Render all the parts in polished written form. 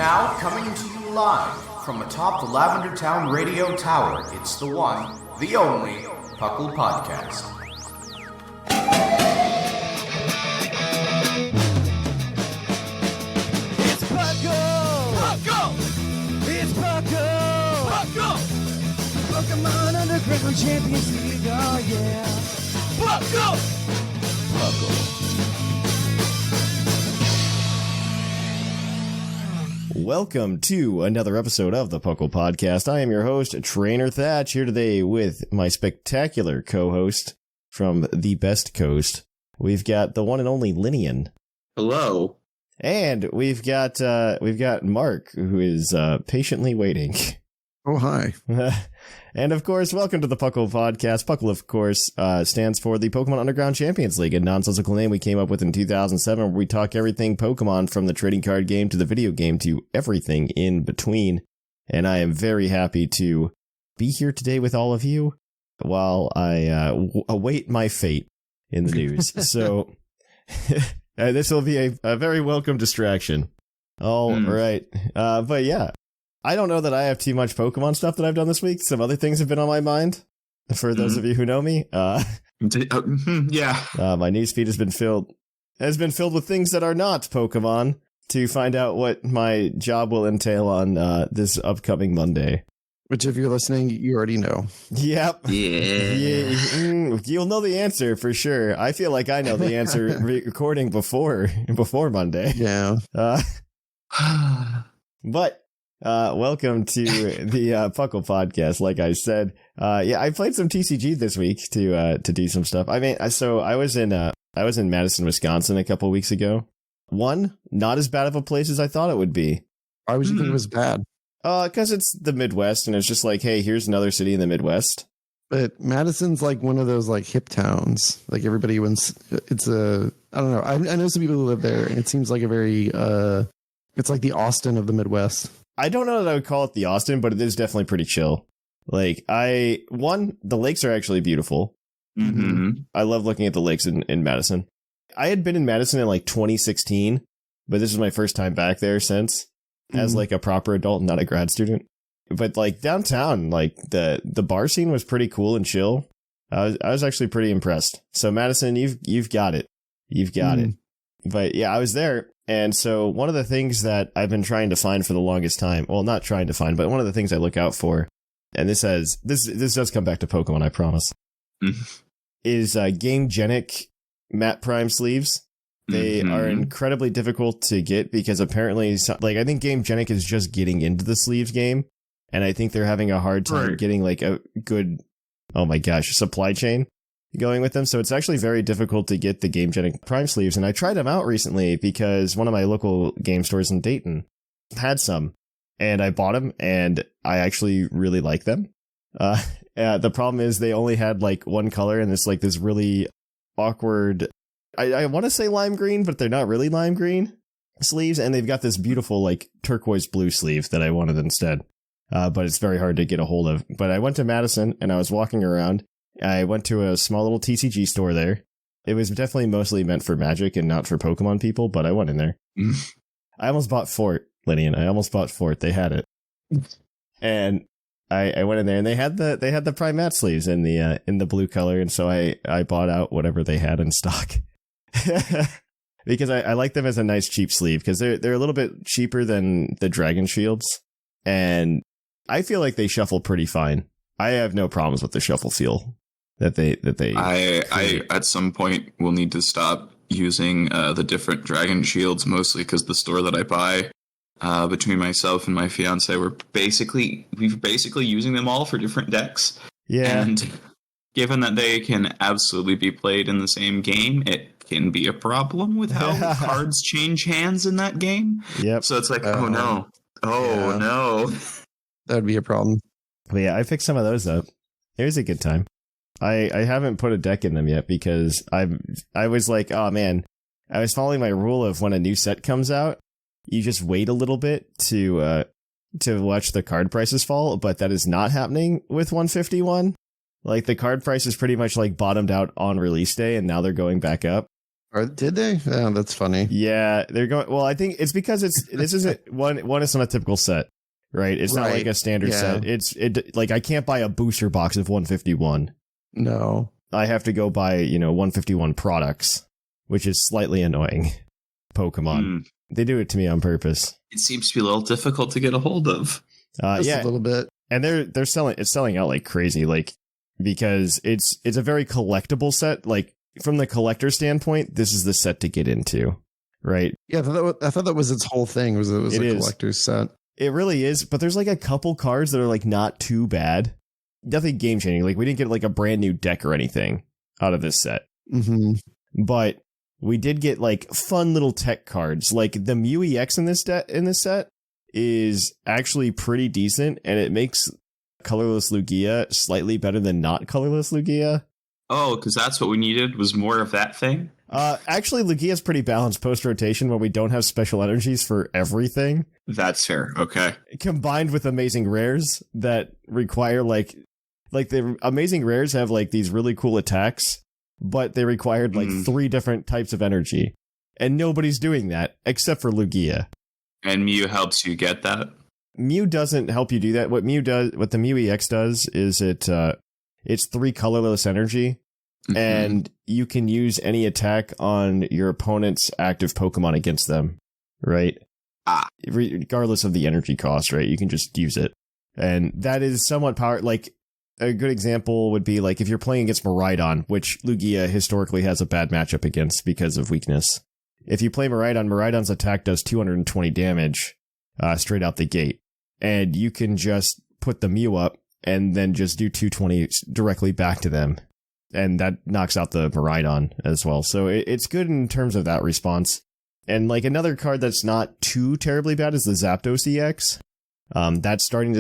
now, coming to you live from atop the Lavender Town Radio Tower, it's the one, the only, PUCL Podcast. It's PUCL! PUCL! It's PUCL! PUCL! Pokemon Underground Champions League, oh yeah! PUCL! PUCL. Welcome to another episode of the PUCL Podcast. I am your host, Trainer Thatch, here today with my spectacular co-host from the Best Coast. We've got the one and only Lynian. Hello. And we've got Mark, who is patiently waiting. Oh, hi. And of course, welcome to the PUCL Podcast. PUCL, of course, stands for the Pokemon Underground Champions League, a nonsensical name we came up with in 2007, where we talk everything Pokemon, from the trading card game to the video game to everything in between. And I am very happy to be here today with all of you while I await my fate in the news. So this will be a very welcome distraction. All right. But yeah. I don't know that I have too much Pokemon stuff that I've done this week. Some other things have been on my mind. For those of you who know me, Yeah. My newsfeed has been filled with things that are not Pokemon to find out what my job will entail on this upcoming Monday. Which, if you're listening, you already know. Yep. Yeah. You'll know the answer for sure. I feel like I know the answer recording before Monday. Yeah. But. Welcome to the PUCL Podcast. Like I said, I played some TCG this week to do some stuff. I mean, so I was in Madison, Wisconsin a couple weeks ago. Not as bad of a place as I thought it would be. Why would you think it was bad? Because it's the Midwest, and it's just like, hey, here's another city in the Midwest. But Madison's like one of those like hip towns. Like everybody wants. It's I don't know. I know some people who live there, and it seems like a very it's like the Austin of the Midwest. I don't know that I would call it the Austin, but it is definitely pretty chill. Like, the lakes are actually beautiful. Mm-hmm. I love looking at the lakes in Madison. I had been in Madison in like 2016, but this was my first time back there since, as like a proper adult, not a grad student. But like downtown, like the bar scene was pretty cool and chill. I was actually pretty impressed. So Madison, you've got it. You've got it. But yeah, I was there. And so one of the things that I've been trying to find for the longest time, well, not trying to find, but one of the things I look out for, and this does come back to Pokemon, I promise, is Game-Genic Matte Prime sleeves. They are incredibly difficult to get because apparently, like, I think Game-Genic is just getting into the sleeves game, and I think they're having a hard time getting like a good, oh my gosh, supply chain going with them. So it's actually very difficult to get the Game-Genic Prime sleeves. And I tried them out recently because one of my local game stores in Dayton had some, and I bought them, and I actually really like them. The problem is they only had like one color, and it's like this really awkward, I want to say lime green, but they're not really lime green sleeves. And they've got this beautiful like turquoise blue sleeve that I wanted instead. But it's very hard to get a hold of. But I went to Madison and I was walking around. I went to a small little TCG store there. It was definitely mostly meant for Magic and not for Pokemon people, but I went in there. I almost bought Fort, Lynian. I almost bought Fort. They had it. And I went in there and they had the Prime Matte sleeves in the blue color, and so I bought out whatever they had in stock. Because I like them as a nice cheap sleeve, because they're a little bit cheaper than the Dragon Shields, and I feel like they shuffle pretty fine. I have no problems with the shuffle feel that they I at some point will need to stop using the different Dragon Shields, mostly because the store that I buy between myself and my fiance, we're basically using them all for different decks. Yeah. And given that they can absolutely be played in the same game, it can be a problem with how cards change hands in that game. Yep. So it's like, oh no. That would be a problem. But yeah, I picked some of those up. It was a good time. I haven't put a deck in them yet because I was like, oh man, I was following my rule of when a new set comes out, you just wait a little bit to watch the card prices fall, but that is not happening with 151. Like, the card prices pretty much like bottomed out on release day, and now they're going back up. Or did they? Oh, that's funny. Yeah, they're going. Well, I think it's because this isn't one. It's not a typical set, right? It's not like a standard set. It like I can't buy a booster box of 151. No, I have to go buy 151 products, which is slightly annoying. Pokemon, they do it to me on purpose. It seems to be a little difficult to get a hold of. Just a little bit. And they're selling out like crazy, like because it's a very collectible set. Like from the collector standpoint, this is the set to get into, right? Yeah, I thought that was its whole thing. Was a collector's set. It really is, but there's like a couple cards that are like not too bad. Nothing game changing. Like we didn't get like a brand new deck or anything out of this set, but we did get like fun little tech cards. Like the Mew EX in this set is actually pretty decent, and it makes colorless Lugia slightly better than not colorless Lugia. Oh, because that's what we needed, was more of that thing? Actually, Lugia's pretty balanced post-rotation when we don't have special energies for everything. That's fair, okay. Combined with amazing rares that require like the amazing rares have like these really cool attacks, but they required like 3 different types of energy. And nobody's doing that except for Lugia. And Mew helps you get that? Mew doesn't help you do that. What the Mew EX does is it's 3 colorless energy, and you can use any attack on your opponent's active Pokemon against them, right? Regardless of the energy cost, right? You can just use it. And that is somewhat like a good example would be like if you're playing against Miraidon, which Lugia historically has a bad matchup against because of weakness. If you play Miraidon's attack does 220 damage straight out the gate. And you can just put the Mew up and then just do 220 directly back to them. And that knocks out the Miraidon as well. So it's good in terms of that response. And like another card that's not too terribly bad is the Zapdos EX. That's starting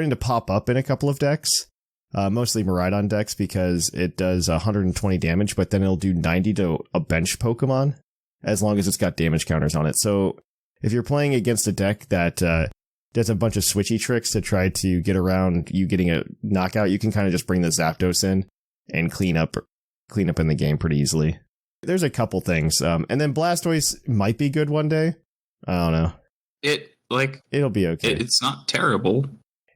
to pop up in a couple of decks. Mostly Miraidon decks because it does 120 damage, but then it'll do 90 to a bench Pokemon as long as it's got damage counters on it. So if you're playing against a deck that does a bunch of switchy tricks to try to get around you getting a knockout, you can kind of just bring the Zapdos in and clean up in the game pretty easily. There's a couple things. And then Blastoise might be good one day. I don't know. It'll be okay. It's not terrible.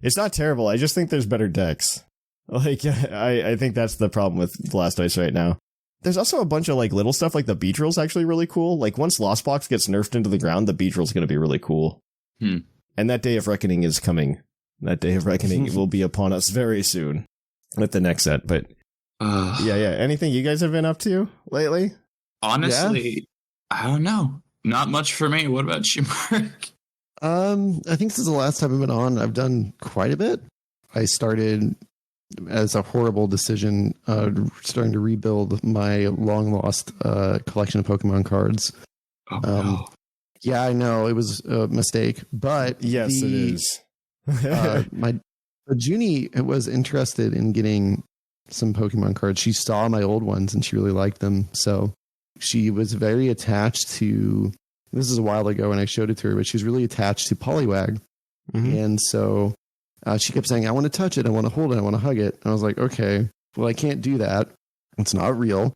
It's not terrible. I just think there's better decks. Like, I think that's the problem with Blastoise right now. There's also a bunch of like little stuff, like the Beedrill's actually really cool. Like once Lost Box gets nerfed into the ground, the Beedrill's going to be really cool. And that Day of Reckoning is coming. That Day of Reckoning will be upon us very soon with the next set. But yeah. Anything you guys have been up to lately? Honestly, I don't know. Not much for me. What about you, Mark? I think since the last time I've been on, I've done quite a bit. I started as a horrible decision, starting to rebuild my long lost collection of Pokemon cards. Oh, no. Yeah, I know it was a mistake, but yes, it is. Junie was interested in getting some Pokemon cards. She saw my old ones and she really liked them, so she was very attached to. This is a while ago when I showed it to her, but she was really attached to Poliwag, and so she kept saying, "I want to touch it, I want to hold it, I want to hug it." And I was like, "Okay, well, I can't do that. It's not real."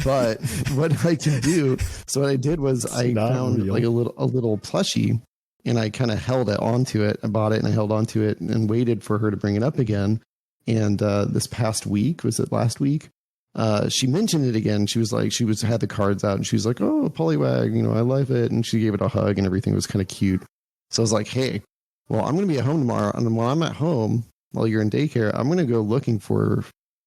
But what I can do, so what I did was I found like a little plushie, and I kind of held it onto it. I bought it and I held onto it and waited for her to bring it up again. And this past week, was it last week? She mentioned it again. She was like, had the cards out and she was like, "Oh, Poliwag, I love it." And she gave it a hug and everything was kind of cute. So I was like, "Hey, well, I'm going to be at home tomorrow. And while I'm at home, while you're in daycare, I'm going to go looking for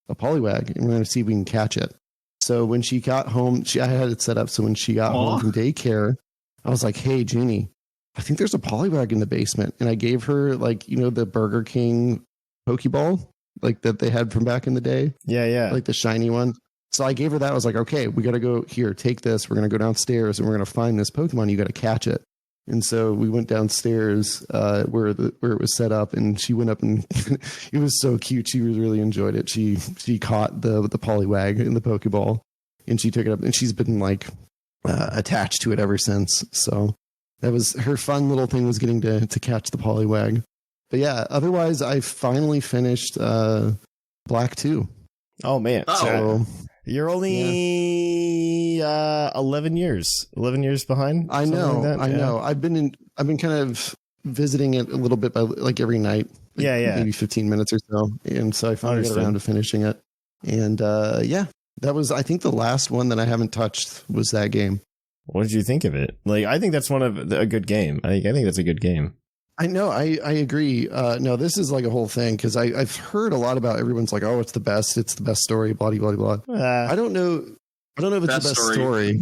a Poliwag and we're going to see if we can catch it." So when she got home, I had it set up. So when she got home from daycare, I was like, "Hey, Junie, I think there's a Poliwag in the basement." And I gave her like, the Burger King Pokeball, like that they had from back in the day. Yeah. Like the shiny one. So I gave her that. I was like, "Okay, we got to go here, take this. We're going to go downstairs and we're going to find this Pokemon. You got to catch it." And so we went downstairs where it was set up, and she went up and it was so cute. She really enjoyed it. She caught the Poliwag in the Pokeball, and she took it up, and she's been like attached to it ever since. So that was her fun little thing, was getting to catch the Poliwag. But yeah, otherwise I finally finished Black 2. Oh man. So You're only 11 years behind. I know. I've been kind of visiting it a little bit by like every night. Like maybe 15 minutes or so. And so I finally got around to finishing it. And that was, I think, the last one that I haven't touched was that game. What did you think of it? Like, I think that's a good game. I think that's a good game. I know. I agree. No, this is like a whole thing because I've heard a lot about everyone's like, oh, it's the best story, blah, blah, blah, blah. I don't know. I don't know if it's the best story.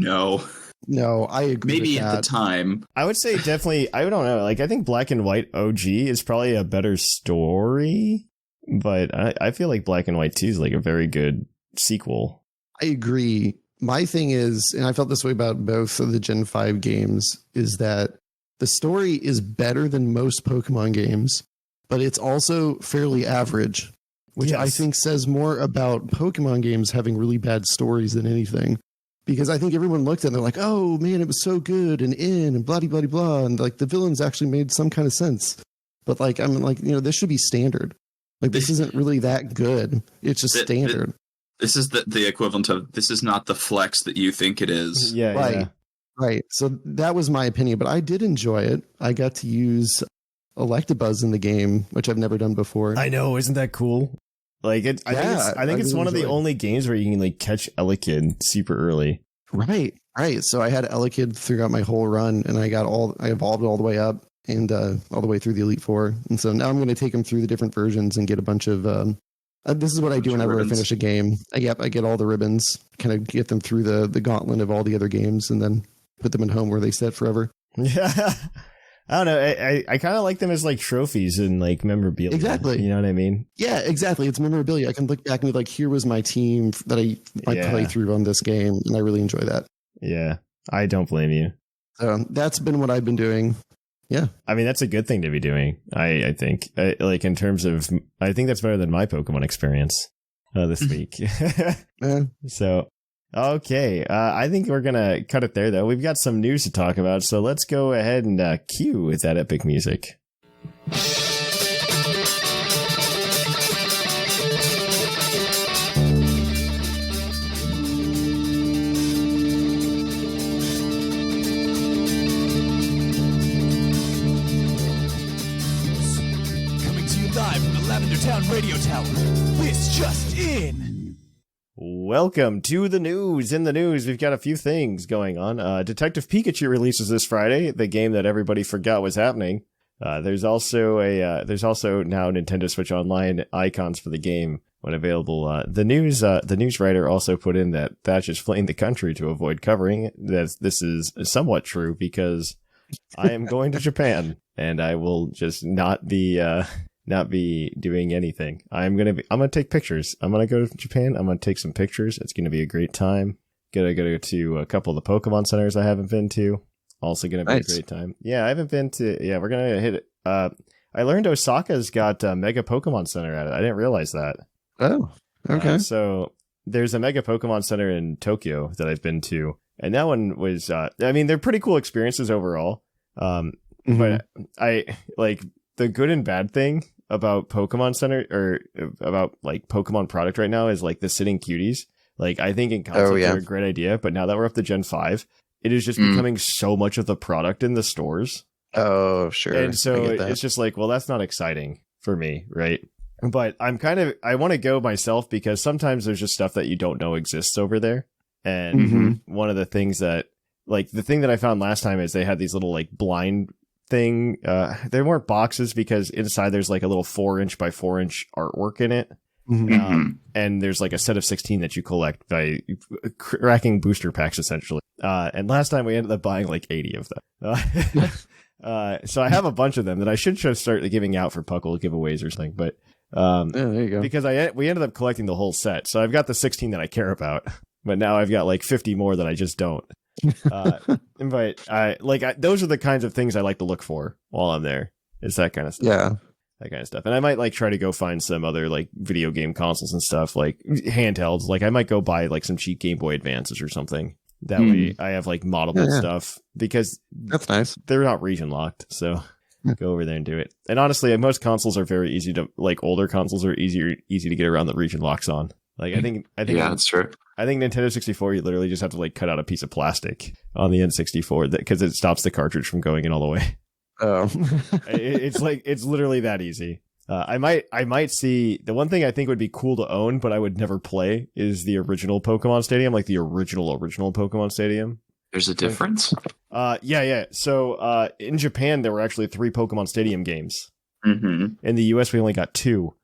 No, I agree. Maybe at the time. I would say definitely, I don't know. Like, I think Black and White OG is probably a better story, but I feel like Black and White 2 is like a very good sequel. I agree. My thing is, and I felt this way about both of the Gen 5 games, is that the story is better than most Pokemon games, but it's also fairly average, which I think says more about Pokemon games having really bad stories than anything. Because I think everyone looked at it and they're like, oh man, it was so good and blah, blah, blah. And like the villains actually made some kind of sense. But like, I'm like, this should be standard. Like this isn't really that good. It's just standard. This is the equivalent of, this is not the flex that you think it is. Yeah. Right. Yeah. Right. So that was my opinion, but I did enjoy it. I got to use Electabuzz in the game, which I've never done before. I know. Isn't that cool? Like, I think it's one of the only games where you can like catch Elekid super early. Right. So I had Elekid throughout my whole run, and I evolved all the way up and all the way through the Elite Four. And so now I'm going to take them through the different versions and get a bunch of. This is what I do whenever I finish a game. I get all the ribbons, kind of get them through the gauntlet of all the other games, and then put them at home where they sit forever. Yeah. I don't know. I kind of like them as like trophies and like memorabilia. Exactly. You know what I mean? Yeah, exactly. It's memorabilia. I can look back and be like, here was my team that I play through on this game. And I really enjoy that. Yeah. I don't blame you. So that's been what I've been doing. Yeah. I mean, that's a good thing to be doing. I think like in terms of, I think that's better than my Pokemon experience this week. So. Okay, I think we're going to cut it there, though. We've got some news to talk about, so let's go ahead and cue with that epic music. Coming to you live from the Lavender Town Radio Tower. This just in. Welcome to the news. In the news, we've got a few things going on. Detective Pikachu releases this Friday, the game that everybody forgot was happening. There's also now Nintendo Switch Online icons for the game when available. The news writer also put in that Thatch is fleeing the country to avoid covering. That this is somewhat true because I am going to Japan and I will just not be doing anything. I'm gonna take pictures. I'm gonna go to Japan. I'm gonna take some pictures. It's gonna be a great time. Gonna go to a couple of the Pokemon centers I haven't been to. Also gonna be a great time. Yeah, I haven't been to. Yeah, we're gonna hit it. I learned Osaka's got a Mega Pokemon Center at it. I didn't realize that. Oh, okay. So there's a Mega Pokemon Center in Tokyo that I've been to, and that one was. I mean, they're pretty cool experiences overall. But I like. The good and bad thing about Pokemon Center or about like Pokemon product right now is like the sitting cuties. Like I think in concept they're a great idea, but now that we're up to Gen 5, it is just becoming so much of the product in the stores. Oh, sure. And so it's just like, well, that's not exciting for me, right? But I want to go myself because sometimes there's just stuff that you don't know exists over there. And one of the things that like the thing that I found last time is they had these little like blind thing. They weren't boxes because inside there's like a little 4-inch by 4-inch artwork in it. And there's like a set of 16 that you collect by cracking booster packs essentially. And last time we ended up buying like 80 of them. So I have a bunch of them that I should start giving out for PUCL giveaways or something. But there you go. Because we ended up collecting the whole set. So I've got the 16 that I care about, but now I've got like 50 more that I just don't. But those are the kinds of things I like to look for while I'm there. Is that kind of stuff. Yeah. That kind of stuff. And I might like try to go find some other like video game consoles and stuff, like handhelds. Like I might go buy like some cheap Game Boy Advances or something. That way I have like moddable stuff because that's nice. They're not region locked. So go over there and do it. And honestly, most consoles are very easy to like older consoles are easy to get around the region locks on. Like, I think Yeah, that's true. I think Nintendo 64, you literally just have to like cut out a piece of plastic on the N64 because it stops the cartridge from going in all the way. Oh, It's literally that easy. I might see the one thing I think would be cool to own, but I would never play is the original Pokemon Stadium, like the original Pokemon Stadium. There's a difference. Yeah. So in Japan there were actually 3 Pokemon Stadium games. Mm-hmm. In the US we only got 2.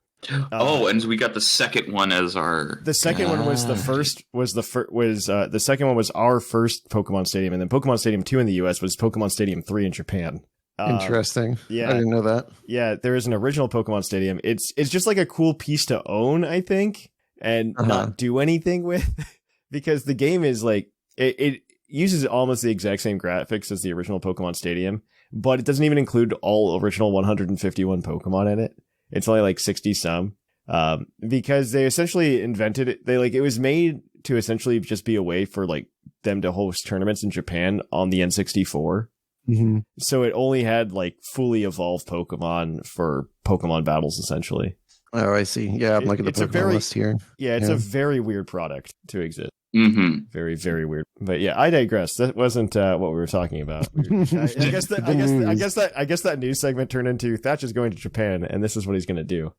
And we got the second one as our. The second one was the first. The second one was our first Pokemon Stadium, and then Pokemon Stadium 2 in the US was Pokemon Stadium 3 in Japan. interesting. Yeah, I didn't know that. Yeah, there is an original Pokemon Stadium. It's just like a cool piece to own, I think, and not do anything with, because the game is like it uses almost the exact same graphics as the original Pokemon Stadium, but it doesn't even include all original 151 Pokemon in it. It's only like 60 some, because they essentially invented it. It was made to essentially just be a way for like them to host tournaments in Japan on the N64. Mm-hmm. So it only had like fully evolved Pokemon for Pokemon battles, essentially. Oh, I see. Yeah, I'm looking at the Pokemon list here. Yeah, it's a very weird product to exist. Mm-hmm. Very, very weird. But yeah, I digress. That wasn't what we were talking about. I guess that news segment turned into Thatch is going to Japan, and this is what he's going to do.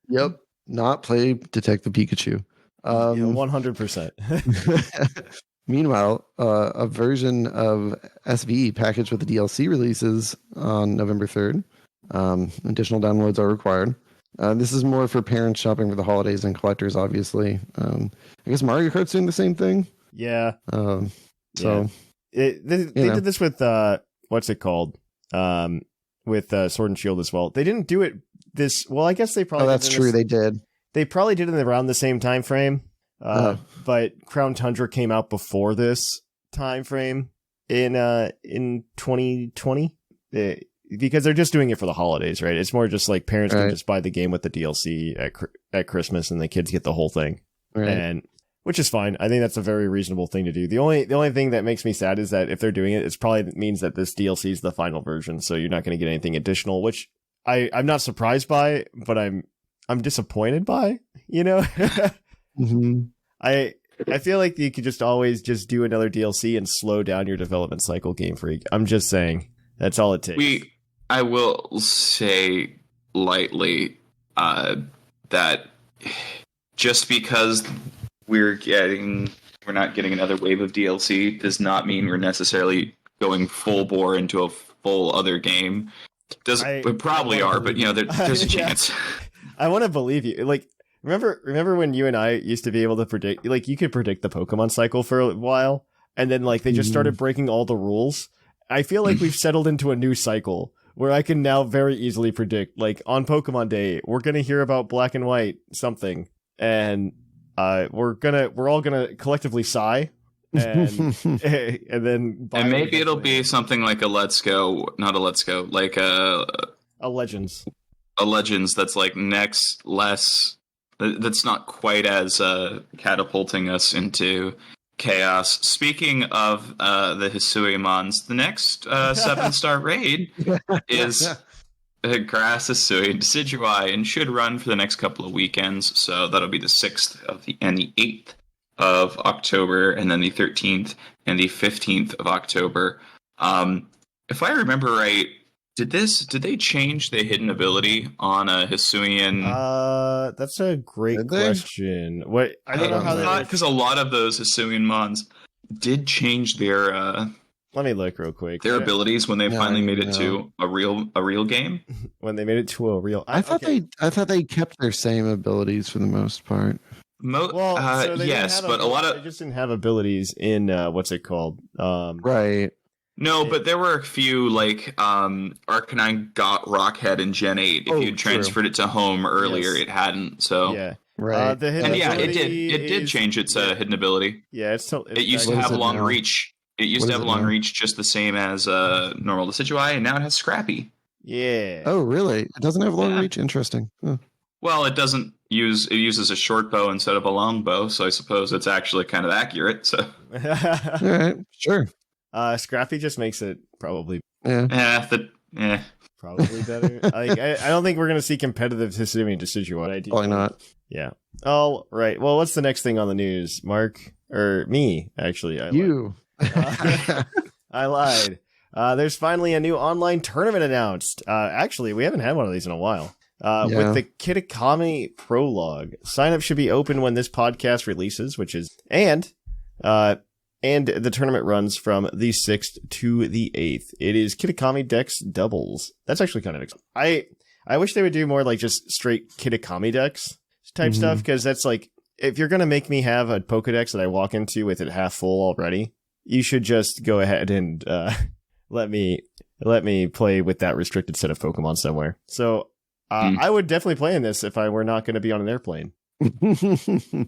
Yep, not play Detect the Pikachu. 100%. Meanwhile, a version of SVE packaged with the DLC releases on November 3rd. Additional downloads are required. This is more for parents shopping for the holidays and collectors, obviously. I guess Mario Kart's doing the same thing. Yeah. So they did this with what's it called? With Sword and Shield as well. They didn't do it this. Well, I guess they probably. Oh, that's true. They did. They probably did it around the same time frame. But Crown Tundra came out before this time frame in 2020. Because they're just doing it for the holidays, right? It's more just like parents can just buy the game with the DLC at Christmas, and the kids get the whole thing, and which is fine. I think that's a very reasonable thing to do. The only thing that makes me sad is that if they're doing it, it's probably means that this DLC is the final version, so you're not going to get anything additional, which I'm not surprised by, but I'm disappointed by. You know, mm-hmm. I feel like you could just always just do another DLC and slow down your development cycle, Game Freak. I'm just saying that's all it takes. I will say lightly that just because we're not getting another wave of DLC does not mean we're necessarily going full bore into a full other game. We probably are, but there's a chance. I want to believe you. Like, remember when you and I used to be able to predict? Like, you could predict the Pokemon cycle for a while, and then like they just started breaking all the rules. I feel like we've settled into a new cycle where I can now very easily predict, like, on Pokemon Day, we're going to hear about Black and White something, and we're all going to collectively sigh, and then... And maybe it'll be something like a Let's Go, like a Legends. A Legends that's like that's not quite as catapulting us into... chaos. Speaking of the Hisuiamons, the next 7-star raid is Grass Hisui Decidueye and should run for the next couple of weekends. So that'll be the 6th and the 8th of October, and then the 13th and the 15th of October. If I remember right, did they change the hidden ability on a Hisuian? That's a great question. What I don't know how that, because a lot of those Hisuian mons did change their let me look real quick. Their abilities when they finally made it to a real game. When they made it to a real, I thought they kept their same abilities for the most part. Yes, but a lot of they just didn't have abilities in what's it called? Right. No, but there were a few, like, Arcanine got Rockhead in Gen 8. If you'd transferred it to home earlier, it hadn't, so... Yeah. Right. It did change its hidden ability. Yeah, it used to have long reach. It used to have long reach just the same as normal Decidueye, and now it has Scrappy. Yeah. Oh, really? It doesn't have long reach? Interesting. Huh. Well, it uses a short bow instead of a long bow, so I suppose it's actually kind of accurate, so... All right, sure. Scrappy just makes it probably. Yeah. Probably better. Like, I don't think we're going to see competitive Decidueye. Probably not. Yeah. All right. Well, what's the next thing on the news, Mark? Or me, actually. You. I lied. There's finally a new online tournament announced. Actually, we haven't had one of these in a while. With the Kitakami Prologue. Sign-up should be open when this podcast releases, and the tournament runs from the 6th to the 8th. It is Kitakami Dex doubles. That's actually kind of exciting. I wish they would do more like just straight Kitakami Dex type stuff, because that's like, if you're going to make me have a Pokedex that I walk into with it half full already, you should just go ahead and let me play with that restricted set of Pokemon somewhere. So I would definitely play in this if I were not going to be on an airplane.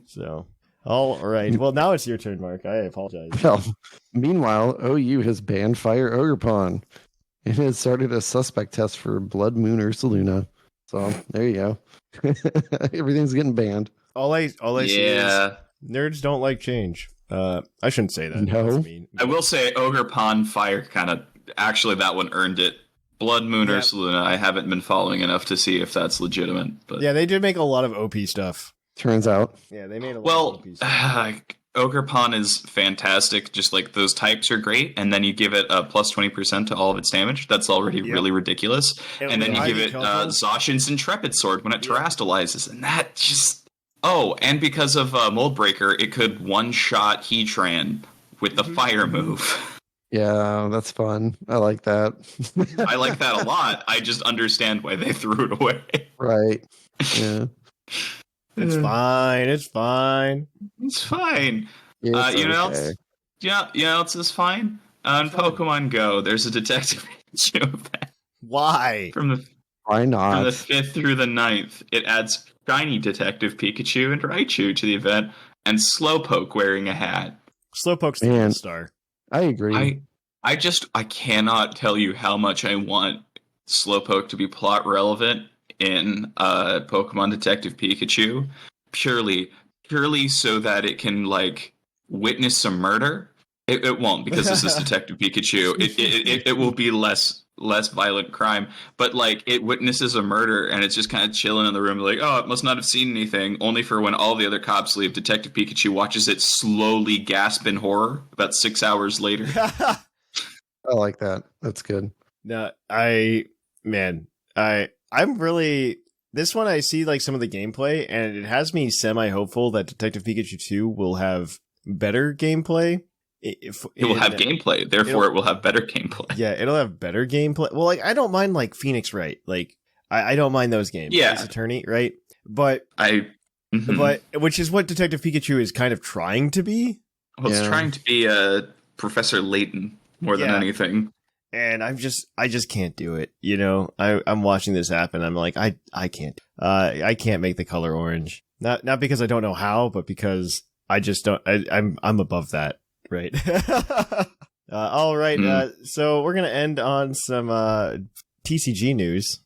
So... All right. Well, now it's your turn, Mark. I apologize. Well, meanwhile, OU has banned Fire Ogerpon. It has started a suspect test for Blood Moon Ursaluna. So there you go. Everything's getting banned. All I see is nerds don't like change. I shouldn't say that. No. I will say Ogerpon Fire kind of, actually that one earned it. Blood Moon Ursaluna, I haven't been following enough to see if that's legitimate. But yeah, they did make a lot of OP stuff. Turns out. Yeah, they made a lot of OP stuff. Ogerpon is fantastic. Just like those types are great, and then you give it a plus 20% to all of its damage. That's already really ridiculous. And then you give it Zacian's Intrepid Sword when it terastallizes, and that just... Oh, and because of Mold Breaker, it could one-shot Heatran with the fire move. Yeah, that's fun. I like that. I like that a lot. I just understand why they threw it away. Right. Yeah. It's fine. It's fine. It's fine. It's you know okay. else? You know else is fine? On Pokemon Go, there's a Detective Pikachu event. Why? Why not? From the 5th through the 9th, it adds shiny Detective Pikachu and Raichu to the event, and Slowpoke wearing a hat. Slowpoke's the gold star. I agree. I cannot tell you how much I want Slowpoke to be plot relevant in Pokemon Detective Pikachu, purely so that it can like witness some murder. It won't, because this is Detective Pikachu. It will be less violent crime, but like it witnesses a murder and it's just kind of chilling in the room, like, oh, it must not have seen anything. Only for when all the other cops leave, Detective Pikachu watches it slowly gasp in horror about 6 hours later. I like that. That's good. No, I'm really, this one I see like some of the gameplay, and it has me semi-hopeful that Detective Pikachu 2 will have better gameplay. It will have gameplay, therefore it will have better gameplay. Yeah, it'll have better gameplay. Well, like, I don't mind like Phoenix Wright. Like, I don't mind those games. Yeah. Ace Attorney, right? But which is what Detective Pikachu is kind of trying to be. Well, it's trying to be Professor Layton more than anything. And I just can't do it. You know, I'm watching this happen. I'm like, I can't. I can't make the color orange. Not because I don't know how, but because I just don't. I'm above that. Right. All right. So we're gonna end on some TCG news.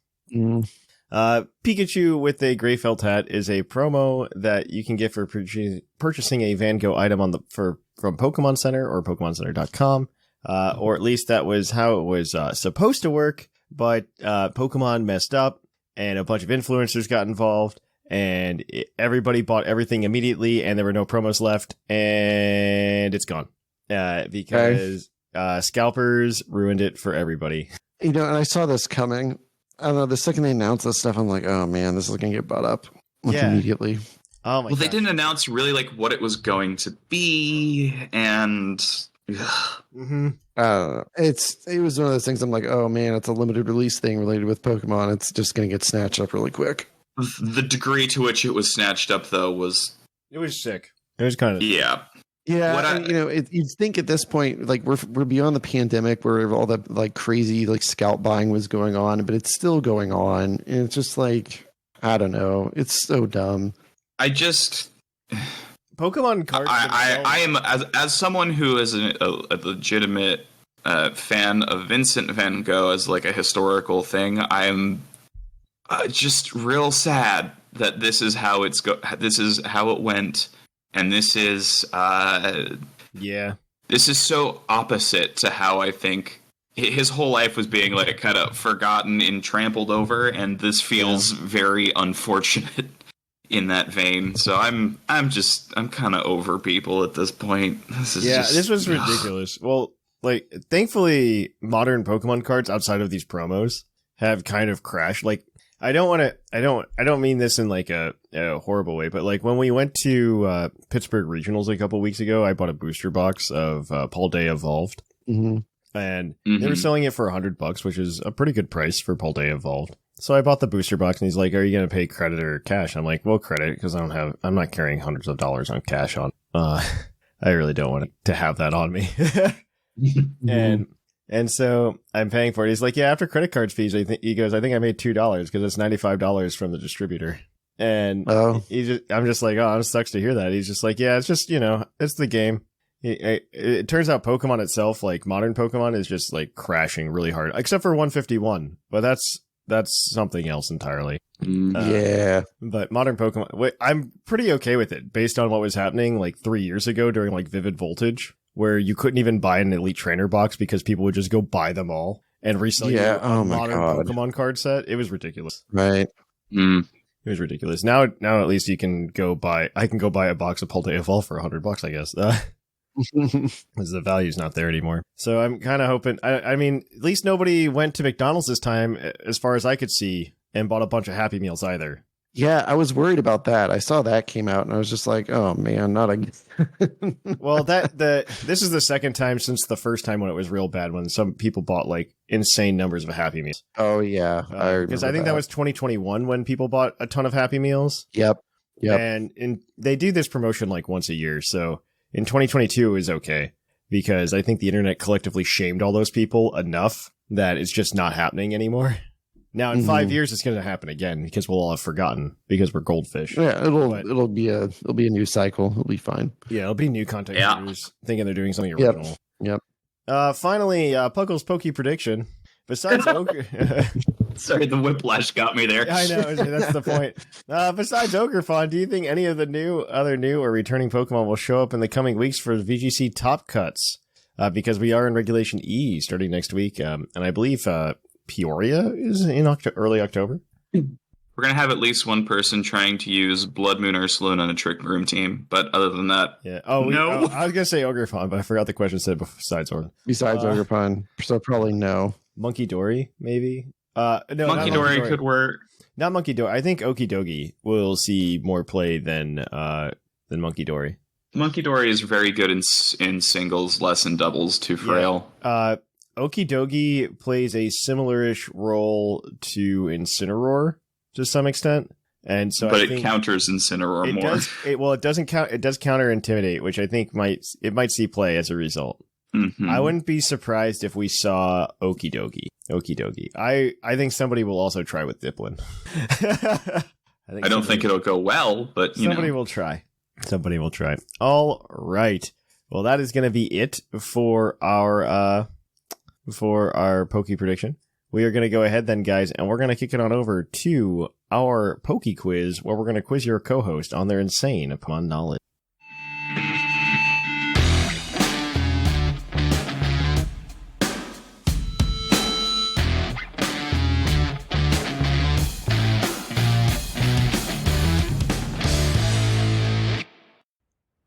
Pikachu with a gray felt hat is a promo that you can get for purchasing a Van Gogh item from Pokemon Center or PokemonCenter.com. Or at least that was how it was supposed to work, but Pokemon messed up and a bunch of influencers got involved, and everybody bought everything immediately, and there were no promos left, and it's gone because scalpers ruined it for everybody. You know, and I saw this coming. I don't know, the second they announced this stuff, I'm like, oh man, this is going to get bought up immediately. Oh my god. They didn't announce really like what it was going to be, and it was one of those things. I'm like, oh man, it's a limited release thing related with Pokemon. It's just going to get snatched up really quick. The degree to which it was snatched up, though, was sick. It was kind of yeah. You know, you'd think at this point, like we're beyond the pandemic where all that like crazy like scalp buying was going on, but it's still going on, and it's just like, I don't know, it's so dumb. I just. Pokemon cards. I am as someone who is a legitimate fan of Vincent Van Gogh as like a historical thing. I am just real sad that this is how this is how it went, and this is this is so opposite to how I think his whole life was being like kind of forgotten and trampled over, and this feels very unfortunate in that vein. So I'm kind of over people at this point. This was ridiculous. Well, like, thankfully, modern Pokemon cards outside of these promos have kind of crashed. Like, I don't mean this in like a horrible way, but like when we went to Pittsburgh Regionals a couple weeks ago, I bought a booster box of Paldeya Evolved. Mm-hmm. And they were selling it for $100, which is a pretty good price for Paldeya Evolved. So I bought the booster box, and he's like, "Are you going to pay credit or cash?" I'm like, "Well, credit, because I'm not carrying hundreds of dollars on cash on. I really don't want to have that on me." And so I'm paying for it. He's like, "Yeah, after credit card fees," I think I made $2 because it's $95 from the distributor. And I'm just like, "Oh, it sucks to hear that." He's just like, "Yeah, it's just, it's the game." It turns out Pokemon itself, like modern Pokemon, is just like crashing really hard, except for 151. But that's something else entirely. But modern Pokemon, I'm pretty okay with it based on what was happening like 3 years ago during like Vivid Voltage, where you couldn't even buy an Elite Trainer box because people would just go buy them all and resell you a modern Pokemon card set. It was ridiculous. Right. It was ridiculous. Now at least I can go buy a box of Paldeya Evolved for $100, I guess. Because the value's not there anymore. So I'm kind of hoping, I mean, at least nobody went to McDonald's this time, as far as I could see, and bought a bunch of Happy Meals either. Yeah, I was worried about that. I saw that came out, and I was just like, "Oh man, not again." Well, this is the second time since the first time when it was real bad, when some people bought like insane numbers of Happy Meals. Oh yeah, because I think that was 2021 when people bought a ton of Happy Meals. Yep. And they do this promotion like once a year, so in 2022 it was okay because I think the internet collectively shamed all those people enough that it's just not happening anymore. Now, in 5 years, it's going to happen again because we'll all have forgotten because we're goldfish. Yeah, it'll be a new cycle. It'll be fine. Yeah, it'll be new content creators thinking they're doing something original. Yep. Finally, Puckle's Pokey prediction. Besides Ogre, sorry, the whiplash got me there. I know that's the point. Besides Ogrefon, do you think any of the other new or returning Pokemon will show up in the coming weeks for the VGC Top Cuts? Because we are in Regulation E starting next week, and I believe Peoria is in early October. We're going to have at least one person trying to use Blood Moon Ursalune on a Trick Room team, but other than that, no. I was going to say Ogrefon, but I forgot the question said besides Ogrefon. Besides Ogrefon, so probably no. Monkey Dory, maybe? No, Monkey Dory could work. Not Monkey Dory. I think Okidogi will see more play than Monkey Dory. Monkey Dory is very good in singles, less in doubles, too frail. Okidogi plays a similar-ish role to Incineroar to some extent, and so but it counters Incineroar more. It doesn't count. It does counter Intimidate, which I think might see play as a result. Mm-hmm. I wouldn't be surprised if we saw Okidogi. I think somebody will also try with Diplin. I don't think it'll go well, but somebody will try. Somebody will try. All right. Well, that is going to be it for our Poke prediction. We are going to go ahead then, guys, and we're going to kick it on over to our Poke quiz, where we're going to quiz your co-host on their insane Pokemon knowledge.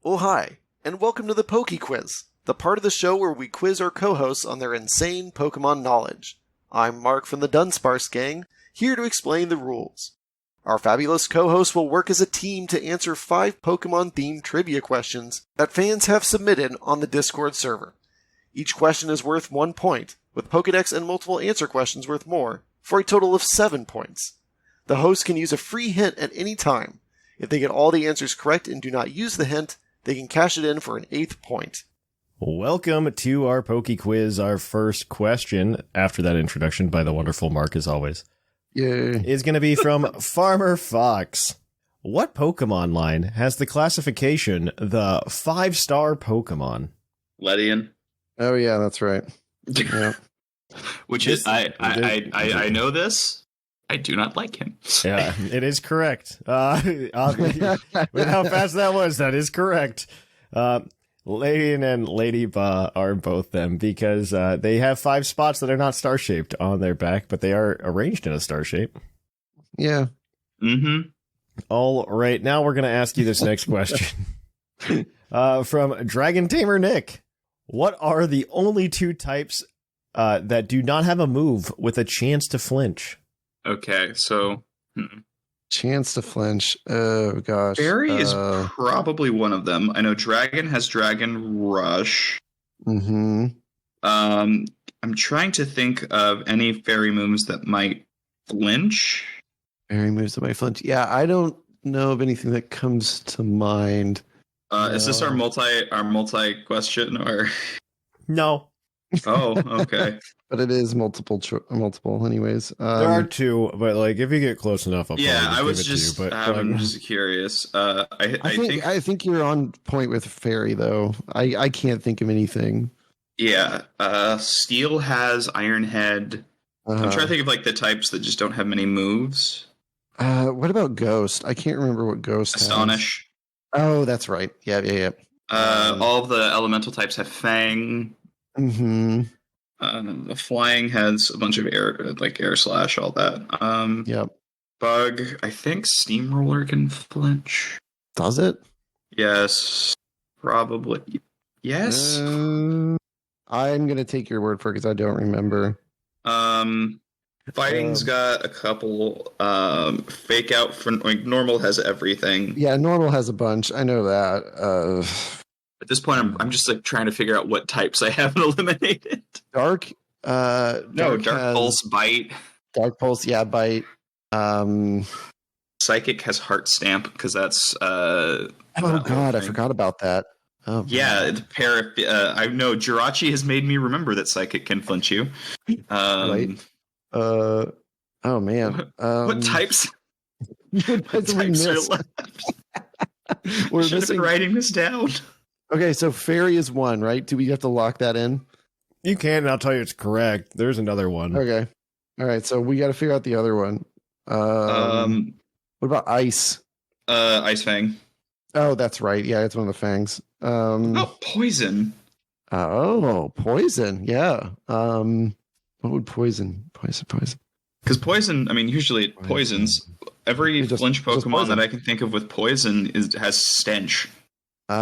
Oh, hi, and welcome to the Poke Quiz, the part of the show where we quiz our co-hosts on their insane Pokemon knowledge. I'm Mark from the Dunsparce Gang, here to explain the rules. Our fabulous co-hosts will work as a team to answer 5 Pokemon-themed trivia questions that fans have submitted on the Discord server. Each question is worth 1 point, with Pokedex and multiple answer questions worth more, for a total of 7 points. The host can use a free hint at any time. If they get all the answers correct and do not use the hint, they can cash it in for an 8th point. Welcome to our Poke Quiz. Our first question, after that introduction by the wonderful Mark, as always, is going to be from Farmer Fox. What Pokemon line has the classification the 5-star Pokemon? Ledian. Oh yeah, that's right. Yeah. Which is I know this. I do not like him. Yeah, it is correct. With how fast that was, that is correct. Lynian and Ladybug are both them because they have 5 spots that are not star-shaped on their back, but they are arranged in a star shape. Yeah. Mm-hmm. All right, now we're going to ask you this next question. From Dragon Tamer Nick. What are the only 2 types that do not have a move with a chance to flinch? Okay, so Chance to flinch. Oh, gosh. Fairy is probably one of them. I know Dragon has Dragon Rush. Mm-hmm. I'm trying to think of any fairy moves that might flinch. Fairy moves that might flinch. Yeah, I don't know of anything that comes to mind. Is this our multi question or? No. Oh, okay. But it is multiple anyways. There are 2, but like if you get close enough, I'll I was give it just to you, but I'm just curious. I think you're on point with Fairy though. I can't think of anything. Yeah. Steel has Iron Head. I'm trying to think of like the types that just don't have many moves. What about Ghost? I can't remember what Ghost Astonish. has. Oh, that's right. Yeah. All of the elemental types have Fang. Mm-hmm. The flying has a bunch of air slash, all that. Yep. Bug, I think Steamroller can flinch. Does it? Yes, probably. Yes. I'm gonna take your word for it because I don't remember. Fighting's got a couple. Fake out for like normal has everything. Yeah, normal has a bunch. I know that. At this point, I'm just like trying to figure out what types I haven't eliminated. Dark. Dark Pulse, Bite. Dark Pulse, yeah, Bite. Psychic has Heart Stamp because that's. Oh God, I forgot about that. Oh, yeah, the pair. I know Jirachi has made me remember that Psychic can flinch you. Right. Oh man. What types? What types are left? We're should have been writing this down. Okay, so Fairy is 1, right? Do we have to lock that in? You can, and I'll tell you it's correct. There's another one. Okay. All right, so we got to figure out the other one. What about Ice? Ice Fang. Oh, that's right. Yeah, it's one of the fangs. Poison. Oh, Poison. Yeah. What would Poison? Because poison, I mean, usually it poisons. Every flinch Pokemon that I can think of with poison has stench. Do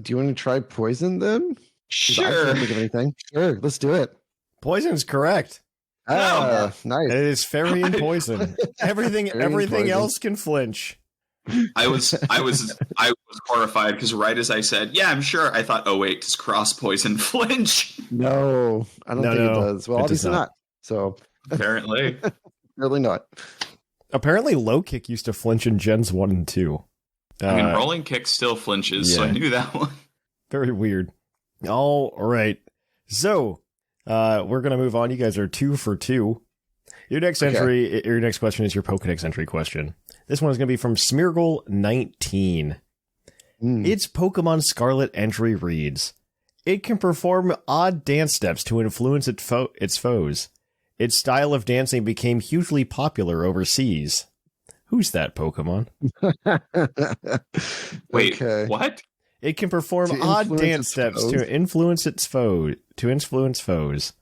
you want to try Poison then? Sure. I can't think of anything. Sure, let's do it. Poison's correct. Nice. It is Fairy and Poison. Everything else can flinch. I was horrified because right as I said, yeah, I'm sure, I thought, oh wait, does cross poison flinch? No, I don't think it does. Well, obviously not. So apparently, really not. Apparently, Low Kick used to flinch in Gens 1 and 2. I mean, Rolling Kick still flinches, so I knew that one. Very weird. All right. So, we're going to move on. You guys are 2 for 2. Your next question is your Pokedex entry question. This one is going to be from Smeargle19. Its Pokemon Scarlet entry reads, it can perform odd dance steps to influence its foes. Its style of dancing became hugely popular overseas. Who's that Pokemon? Wait, what? It can perform odd dance steps to influence its foes.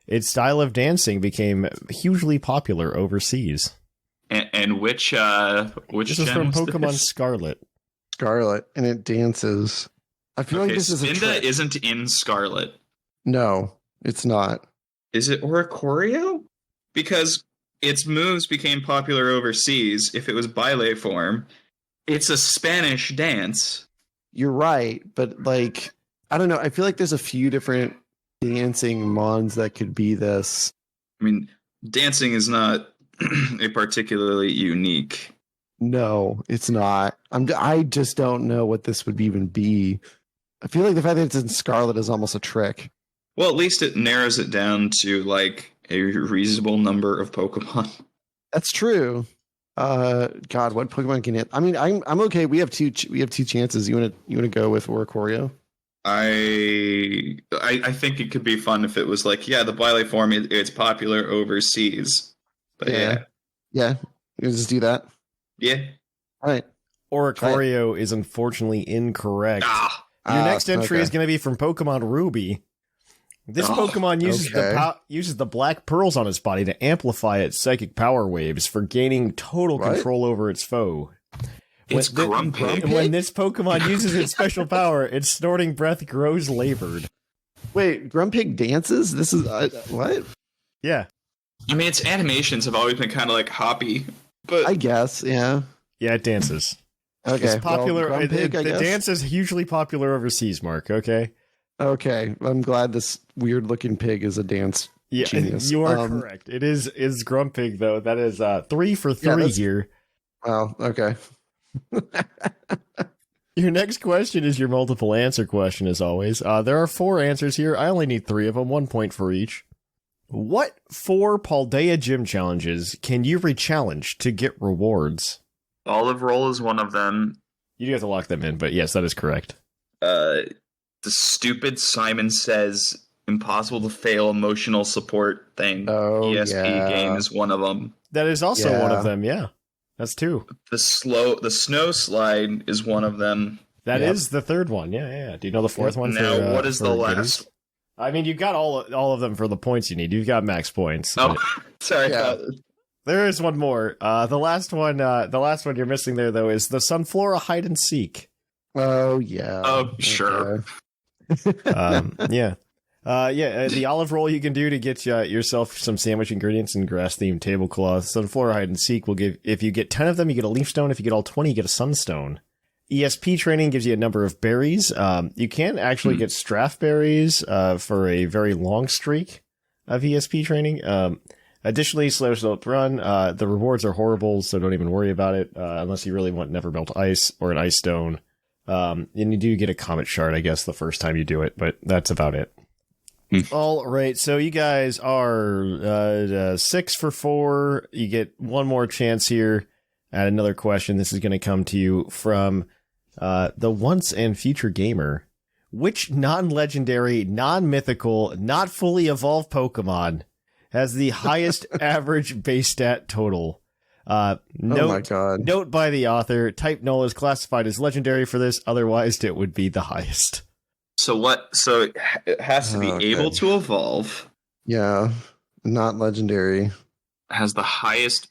Its style of dancing became hugely popular overseas. And which this is from Pokemon Scarlet. Scarlet, and it dances. I feel like this is a trick. Isn't in Scarlet. No, it's not. Is it Oricorio? Because its moves became popular overseas. If it was Baile form, it's a Spanish dance. You're right, but like, I don't know. I feel like there's a few different dancing mons that could be this. I mean, dancing is not a particularly unique. No, it's not. I just don't know what this would even be. I feel like the fact that it's in Scarlet is almost a trick. Well, at least it narrows it down to like a reasonable number of Pokemon. That's true. God, what Pokemon can it? I mean, I'm okay. We have two chances. You want to go with Oricorio? I think it could be fun if it was like, yeah, the Baile form, it's popular overseas. But yeah. You just do that. Yeah. All right. Oricorio is unfortunately incorrect. Your next entry is going to be from Pokemon Ruby. This Pokemon uses the black pearls on its body to amplify its psychic power waves for gaining total control over its foe. It's Grumpig. When this Pokemon uses its special power, its snorting breath grows labored. Wait, Grumpig dances? This is what? Yeah. I mean, its animations have always been kind of like hoppy, but I guess, yeah. Yeah, it dances. Okay. It's popular. Well, Grumpig, the dance is hugely popular overseas, Mark, okay? Okay. I'm glad this weird-looking pig is a dance genius. You are correct. It is Grumpig, though. That is 3 for 3 here. Wow, okay. Your next question is your multiple answer question, as always. There are 4 answers here. I only need 3 of them, 1 point for each. What 4 Paldea gym challenges can you re-challenge to get rewards? Olive Roll is one of them. You do have to lock them in, but yes, that is correct. The stupid Simon Says impossible to fail emotional support thing. ESP game is one of them. That is also one of them, yeah. That's 2. The snow slide is one of them. That is the 3rd one, yeah. Do you know the 4th one? Now, what is the last? Goodies? I mean, you've got all of them for the points you need. You've got max points. Oh, sorry. Yeah. There is one more. The last one you're missing there, though, is the Sunflora Hide and Seek. Oh, yeah. Oh, sure. Yeah. The olive roll you can do to get yourself some sandwich ingredients and grass-themed tablecloth. Sunflora Hide and Seek will give, if you get 10 of them, you get a leaf stone. If you get all 20, you get a sunstone. ESP training gives you a number of berries. You can actually get straff berries for a very long streak of ESP training. Additionally, Slow Slope Run, the rewards are horrible, so don't even worry about it, unless you really want Never Melt Ice or an Ice Stone. And you do get a Comet Shard, I guess, the first time you do it, but that's about it. All right, so you guys are 6 for 4. You get one more chance here at another question. This is going to come to you from the Once and Future Gamer. Which non-legendary, non-mythical, not fully evolved Pokemon has the highest average base stat total? Oh my god. Note by the author, type null is classified as legendary for this, otherwise it would be the highest. So it has to be able to evolve. Yeah. Not legendary. Has the highest.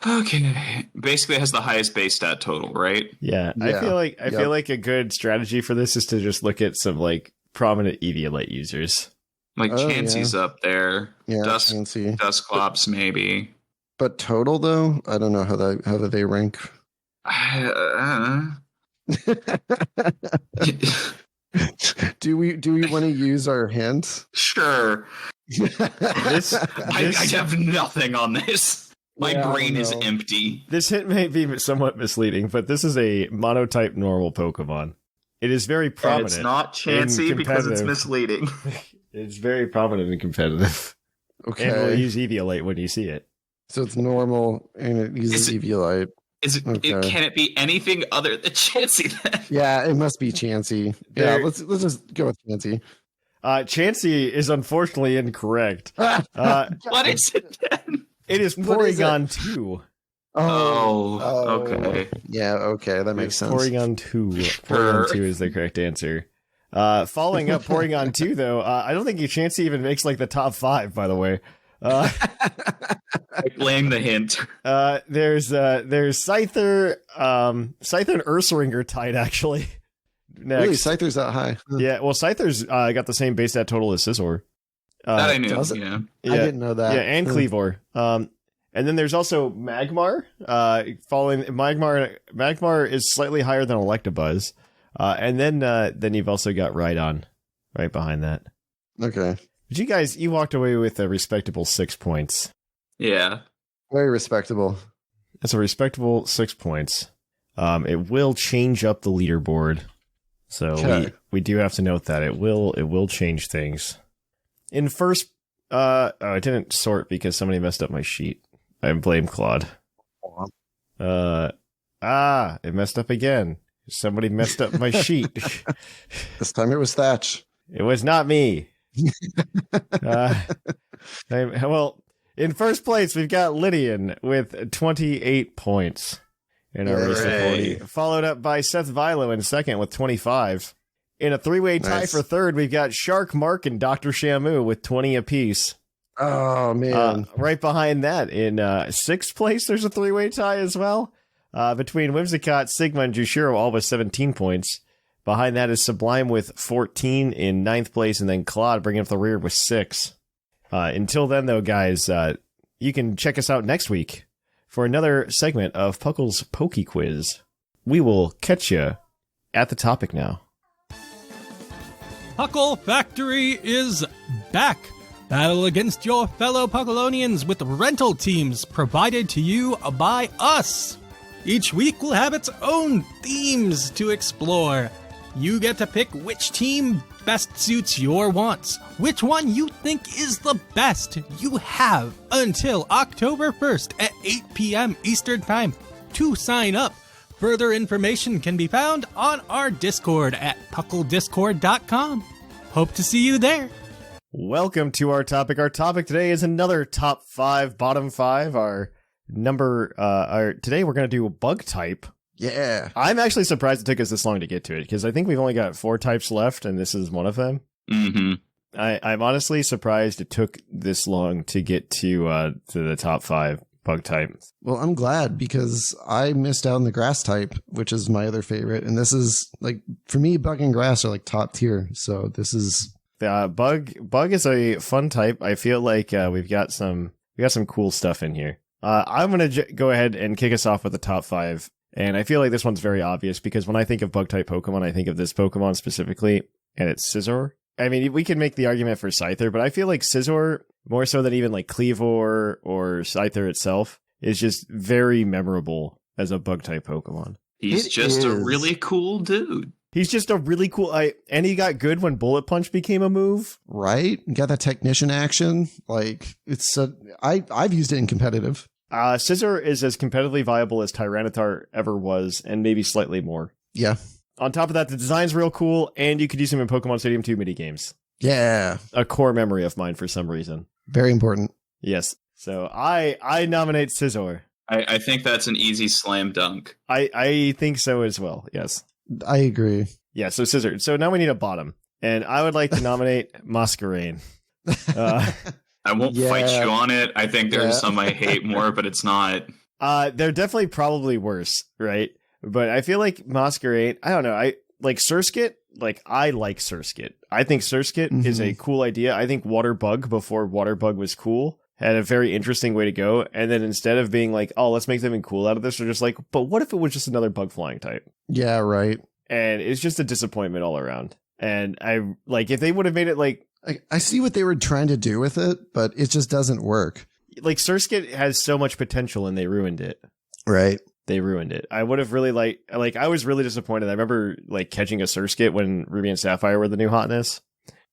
Okay. Basically it has the highest base stat total, right? Yeah. I feel like a good strategy for this is to just look at some like prominent Eviolite users. Like Chansey's up there. Yeah, Chansey. Dusclops maybe. But total though, I don't know how they rank. Do we want to use our hints? Sure. I have nothing on this. My brain is empty. This hint may be somewhat misleading, but this is a monotype normal Pokemon. It is very prominent. And it's not Chansey because it's misleading. It's very prominent and competitive. Okay. And we'll use Eviolite when you see it. So it's normal and it uses Eviolite. Can it be anything other than Chansey then? Yeah, it must be Chansey. Yeah, let's just go with Chansey. Chansey is unfortunately incorrect. What is it then? It is Porygon 2. Okay. Yeah, okay, that makes sense. Porygon 2. Porygon 2 is the correct answer. Following up Porygon 2, though, I don't think Chansey even makes like the top 5, by the way. Blame the hint. There's Scyther, Scyther and Ursaring tied actually. Next. Really, Scyther's that high? Yeah, well, Scyther's got the same base stat total as Scizor. That I knew. Yeah. I didn't know that. Yeah, and Cleavor. And then there's also Magmar. Magmar is slightly higher than Electabuzz. And then you've also got Rhydon right behind that. Okay. But you walked away with a respectable 6 points. Yeah. Very respectable. That's a respectable 6 points. It will change up the leaderboard. So we do have to note that it will change things. In first, it didn't sort because somebody messed up my sheet. I blame Claude. It messed up again. Somebody messed up my sheet. This time it was Thatch. It was not me. Well, in first place, we've got Lynian with 28 points in our race to 40, followed up by Seth Vilo in second with 25. In a three-way tie Nice. for third, we've got Shark, Mark, and Dr. Shamu with 20 apiece. Oh, man. Right behind that, in sixth place, there's a three-way tie as well. Between Whimsicott, Sigma, and Jushiro, all with 17 points. Behind that is Sublime with 14 in ninth place, and then Claude bringing up the rear with 6. Until then, though, guys, you can check us out next week for another segment of Puckle's Poke Quiz. We will catch you at the topic now. Puckle Factory is back. Battle against your fellow Puckalonians with rental teams provided to you by us. Each week will have its own themes to explore. You get to pick which team best suits your wants, which one you think is the best. You have until October 1st at 8 p.m. Eastern Time to sign up. Further information can be found on our Discord at pucklediscord.com. Hope to see you there. Welcome to our topic. Our topic today is another top 5, bottom 5. Today we're going to do a bug type. Yeah. I'm actually surprised it took us this long to get to it, because I think we've only got 4 types left, and this is one of them. Mm-hmm. I'm honestly surprised it took this long to get to the top 5 bug types. Well, I'm glad because I missed out on the grass type, which is my other favorite. And this is like, for me, bug and grass are like top tier. So this is Bug is a fun type. I feel like we got some cool stuff in here. I'm gonna go ahead and kick us off with the top 5, and I feel like this one's very obvious because when I think of bug type Pokemon, I think of this Pokemon specifically, and it's Scizor. I mean, we can make the argument for Scyther, but I feel like Scizor, more so than even like Cleavor or Scyther itself, is just very memorable as a bug type Pokemon. He's It just a is. really cool dude. He's just a really cool. And he got good when Bullet Punch became a move. right. You got that technician action. Like I've used it in competitive. Scizor is as competitively viable as Tyranitar ever was, and maybe slightly more. Yeah. On top of that, the design's real cool, and you could use him in Pokemon Stadium 2 minigames. Yeah. A core memory of mine for some reason. Very important. Yes. So I nominate Scizor. I think that's an easy slam dunk. I think so as well. Yes. I agree. Yeah, so Scizor. So now we need a bottom. And I would like to nominate Masquerain. I won't Yeah. fight you on it. I think there's Yeah. some I hate more, but it's not. They're definitely probably worse, right? But I feel like Masquerain, I don't know. I like Surskit. I like Surskit. I think Surskit is a cool idea. I think Water Bug, before Water Bug was cool, had a very interesting way to go. And then instead of being like, oh, let's make something cool out of this, they're just like, but what if it was just another bug flying type? Yeah, right. And it's just a disappointment all around. And I like, if they would have made it like I see what they were trying to do with it, but it just doesn't work. Surskit has so much potential and they ruined it. Right. They ruined it. I would have really I was really disappointed. I remember like catching a Surskit when Ruby and Sapphire were the new hotness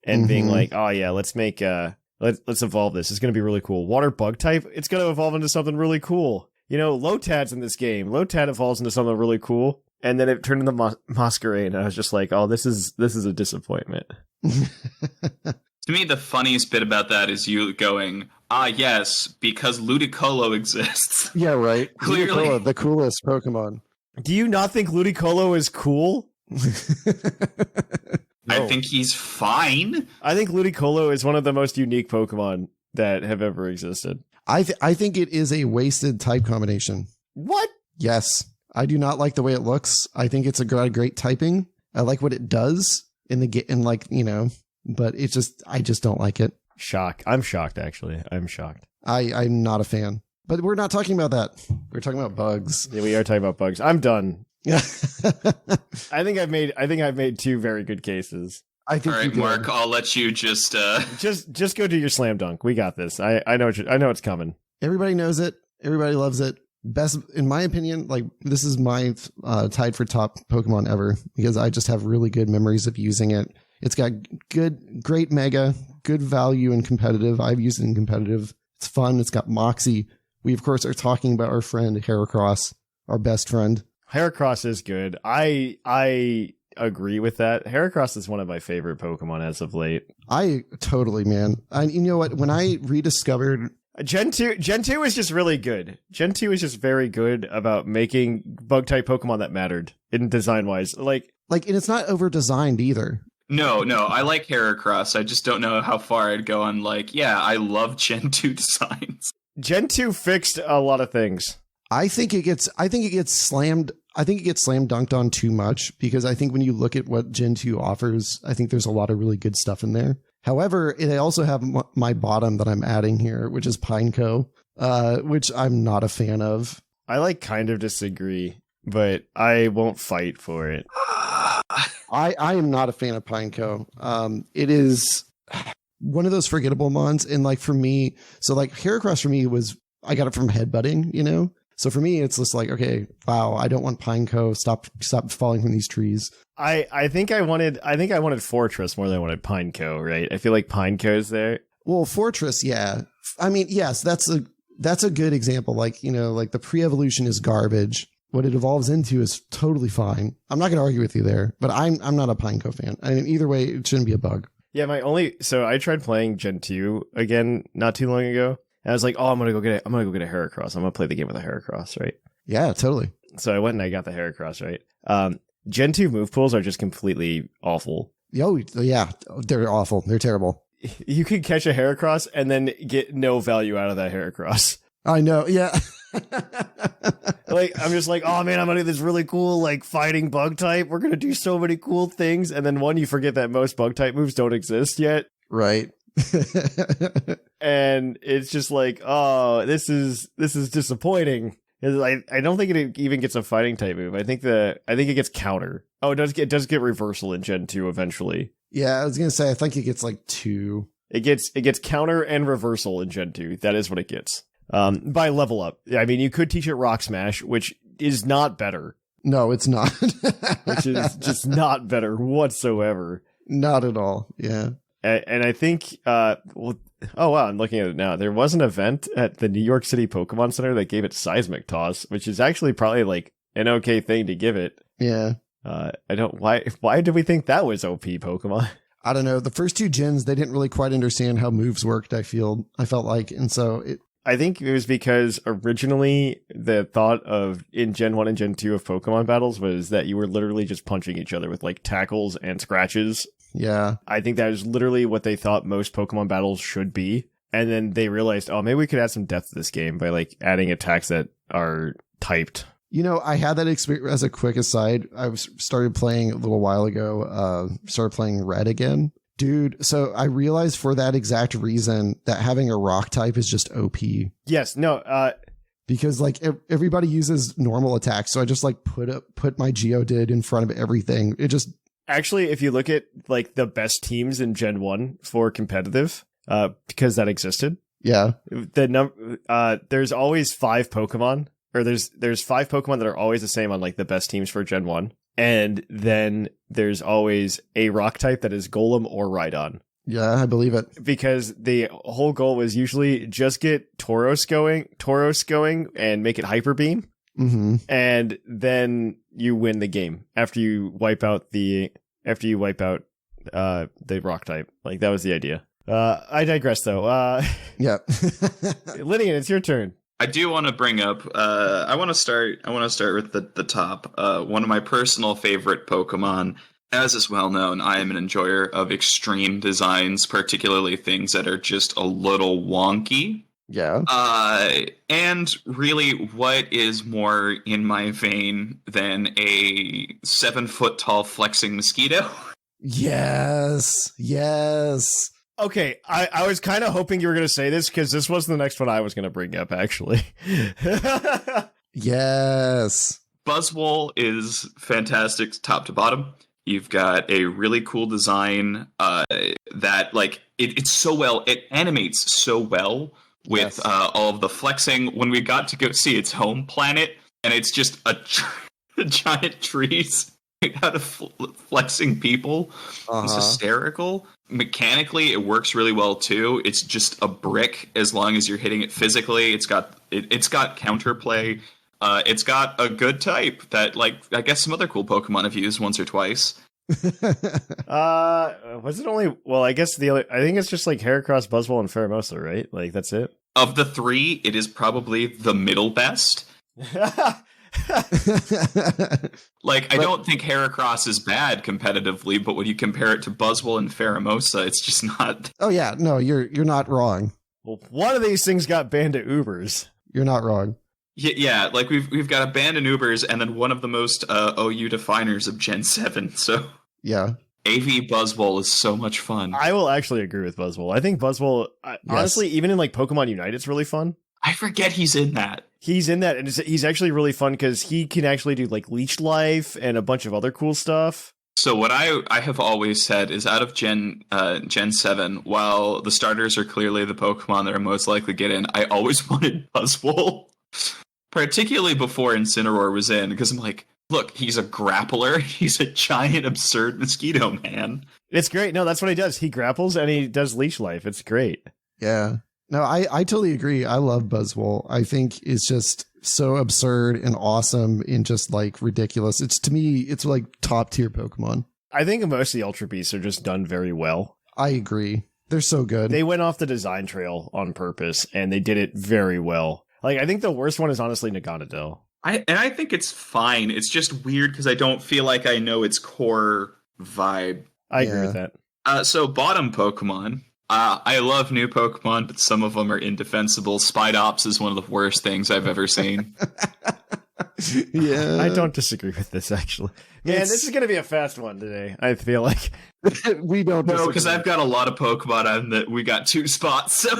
and being like, oh yeah, let's make let's evolve this. It's going to be really cool. Water bug type, it's going to evolve into something really cool. You know, Lotad's in this game. Lotad evolves into something really cool. And then it turned into Masquerain, and I was just like, oh, this is a disappointment. To me, the funniest bit about that is you going, yes, because Ludicolo exists. Yeah, right. Clearly. Ludicolo, the coolest Pokemon. Do you not think Ludicolo is cool? I think he's fine. I think Ludicolo is one of the most unique Pokemon that have ever existed. I think it is a wasted type combination. What? Yes. I do not like the way it looks. I think it's a great typing. I like what it does but I just don't like it. I'm shocked, actually. I'm shocked. I'm not a fan. But we're not talking about that. We're talking about bugs. Yeah, we are talking about bugs. I'm done. Yeah. I think I've made 2 very good cases. I think All you right, did. Mark, I'll let you just... Just go do your slam dunk. We got this. I know it's coming. Everybody knows it. Everybody loves it. Best, in my opinion, like this is my tied for top Pokemon ever because I just have really good memories of using it. It's got great mega, good value in competitive. I've used it in competitive. It's fun. It's got Moxie. We, of course, are talking about our friend Heracross, our best friend. Heracross is good. I agree with that. Heracross is one of my favorite Pokemon as of late. I totally, man. You know what? When I rediscovered... Gen 2 is just really good. Gen 2 is just very good about making bug-type Pokemon that mattered in design-wise. Like, Like, and it's not over designed either. No, I like Heracross. I just don't know how far I'd go on, like, yeah, I love Gen 2 designs. Gen 2 fixed a lot of things. I think it gets slammed dunked on too much, because I think when you look at what Gen 2 offers, I think there's a lot of really good stuff in there. However, I also have my bottom that I'm adding here, which is Pineco, which I'm not a fan of. I like kind of disagree, but I won't fight for it. I am not a fan of Pineco. It is one of those forgettable mons. And like for me, so like Heracross for me I got it from headbutting, you know? So for me, it's just like, okay, wow, I don't want Pineco. Stop falling from these trees. I think I wanted Fortress more than I wanted Pineco, right? I feel like Pineco's there. Well, Fortress, yeah. I mean, yes, that's a good example. Like, you know, like the pre-evolution is garbage. What it evolves into is totally fine. I'm not going to argue with you there, but I'm not a Pineco fan. I mean, either way, it shouldn't be a bug. Yeah, so I tried playing Gen 2 again not too long ago. And I was like, oh, I'm gonna go get a Heracross. I'm gonna play the game with a Heracross, right? Yeah, totally. So I went and I got the Heracross, right? Gen 2 move pools are just completely awful. Oh, yeah, they're awful. They're terrible. You could catch a Heracross and then get no value out of that Heracross. I know, yeah. Like, I'm just like, oh man, I'm gonna do this really cool, like, fighting bug type. We're gonna do so many cool things. And then you forget that most bug type moves don't exist yet. Right. And it's just like, oh, this is disappointing. I don't think it even gets a fighting type move. I think it gets counter. Oh, it does get reversal in Gen 2 eventually. Yeah, I was gonna say I think it gets like 2. It gets counter and reversal in Gen 2. That is what it gets. By level up. I mean, you could teach it Rock Smash, which is not better. No, it's not. Which is just not better whatsoever. Not at all. Yeah. And I think, oh wow, I'm looking at it now. There was an event at the New York City Pokemon Center that gave it Seismic Toss, which is actually probably like an okay thing to give it. Yeah. Why did we think that was OP Pokemon? I don't know. The first 2 gens, they didn't really quite understand how moves worked, I felt like. And so I think it was because originally the thought of in Gen 1 and Gen 2 of Pokemon battles was that you were literally just punching each other with like tackles and scratches. Yeah. I think that is literally what they thought most Pokemon battles should be. And then they realized, oh, maybe we could add some depth to this game by like adding attacks that are typed. You know, I had that experience. As a quick aside, I started playing a little while ago, started playing Red again. Dude, so I realized for that exact reason that having a rock type is just OP. Yes, no, because like everybody uses normal attacks, so I just like put my Geodude in front of everything. It just actually, if you look at like the best teams in Gen 1 for competitive, because that existed. Yeah. There's always 5 Pokemon, or there's 5 Pokemon that are always the same on like the best teams for Gen 1. And then there's always a rock type that is Golem or Rhydon. Yeah, I believe it. Because the whole goal was usually just get Tauros going and make it Hyper Beam. Mm-hmm. And then you win the game after you wipe out the rock type. Like, that was the idea. I digress though. Yeah. Lynian, it's your turn. I do want to bring up. I want to start with the top. One of my personal favorite Pokemon. As is well known, I am an enjoyer of extreme designs, particularly things that are just a little wonky. Yeah. And really, what is more in my vein than a 7-foot tall flexing mosquito? Yes. Okay, I was kind of hoping you were going to say this because this was the next one I was going to bring up, actually. Yes. Buzzwole is fantastic top to bottom. You've got a really cool design that, like, it animates so well with all of the flexing. When we got to go see its home planet, and it's just a giant trees out of flexing people. It's hysterical. Mechanically, it works really well too. It's just a brick as long as you're hitting it physically. It's got counterplay. It's got a good type that, like, I guess some other cool Pokemon have used once or twice. Was it only? Well, I guess I think it's just like Heracross, Buzzwole, and Pheromosa, right? Like, that's it. Of the 3, it is probably the middle best. Like, I don't think Heracross is bad competitively, but when you compare it to Buzzwole and Pheromosa, it's just not. Oh yeah, no, you're not wrong. Well, one of these things got banned at Ubers. You're not wrong. Yeah, like we've got a band in Ubers, and then one of the most OU definers of Gen 7. So Yeah. AV Buzzwole is so much fun. I will actually agree with Buzzwole. I think Buzzwole, honestly, even in like Pokemon Unite, it's really fun. I forget he's in that. He's in that, and he's actually really fun because he can actually do like Leech Life and a bunch of other cool stuff. So what I have always said is, out of Gen 7, while the starters are clearly the Pokemon that are most likely to get in, I always wanted Buzzwole. Particularly before Incineroar was in, because I'm like, look, he's a grappler. He's a giant, absurd mosquito man. It's great. No, that's what he does. He grapples and he does Leech Life. It's great. Yeah. No, I totally agree. I love Buzzwole. I think it's just so absurd and awesome and just like ridiculous. To me, it's like top tier Pokemon. I think most of the Ultra Beasts are just done very well. I agree. They're so good. They went off the design trail on purpose and they did it very well. Like, I think the worst one is honestly Naganadel. I think it's fine. It's just weird because I don't feel like I know its core vibe. I agree with that. So bottom Pokemon. I love new Pokemon, but some of them are indefensible. Spidops is one of the worst things I've ever seen. Yeah. I don't disagree with this, actually. Man, this is going to be a fast one today, I feel like. We don't No, because I've got a lot of Pokemon on that we got 2 spots, so...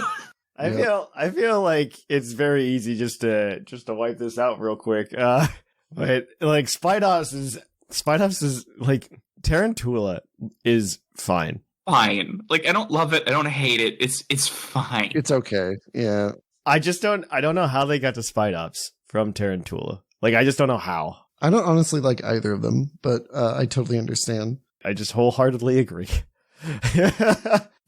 I feel like it's very easy just to wipe this out real quick. But like Spidops is like Tarantula is fine. Fine. Like, I don't love it. I don't hate it. It's fine. It's okay. Yeah. I don't know how they got to Spidops from Tarantula. Like, I just don't know how. I don't honestly like either of them, but I totally understand. I just wholeheartedly agree.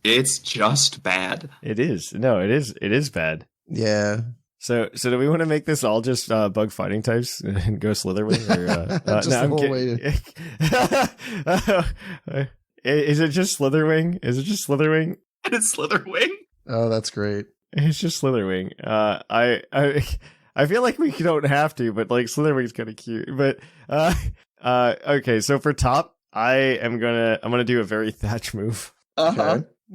It's just bad. It is. No, it is bad. Yeah. So do we want to make this all just bug fighting types and go Slitherwing? Or, Just the whole way. Is it just Slitherwing? Is it just Slitherwing? And it's Slitherwing? Oh, that's great. It's just Slitherwing. I feel like we don't have to, but like Slitherwing's kind of cute. But okay, so for top, I'm gonna do a very Thatch move.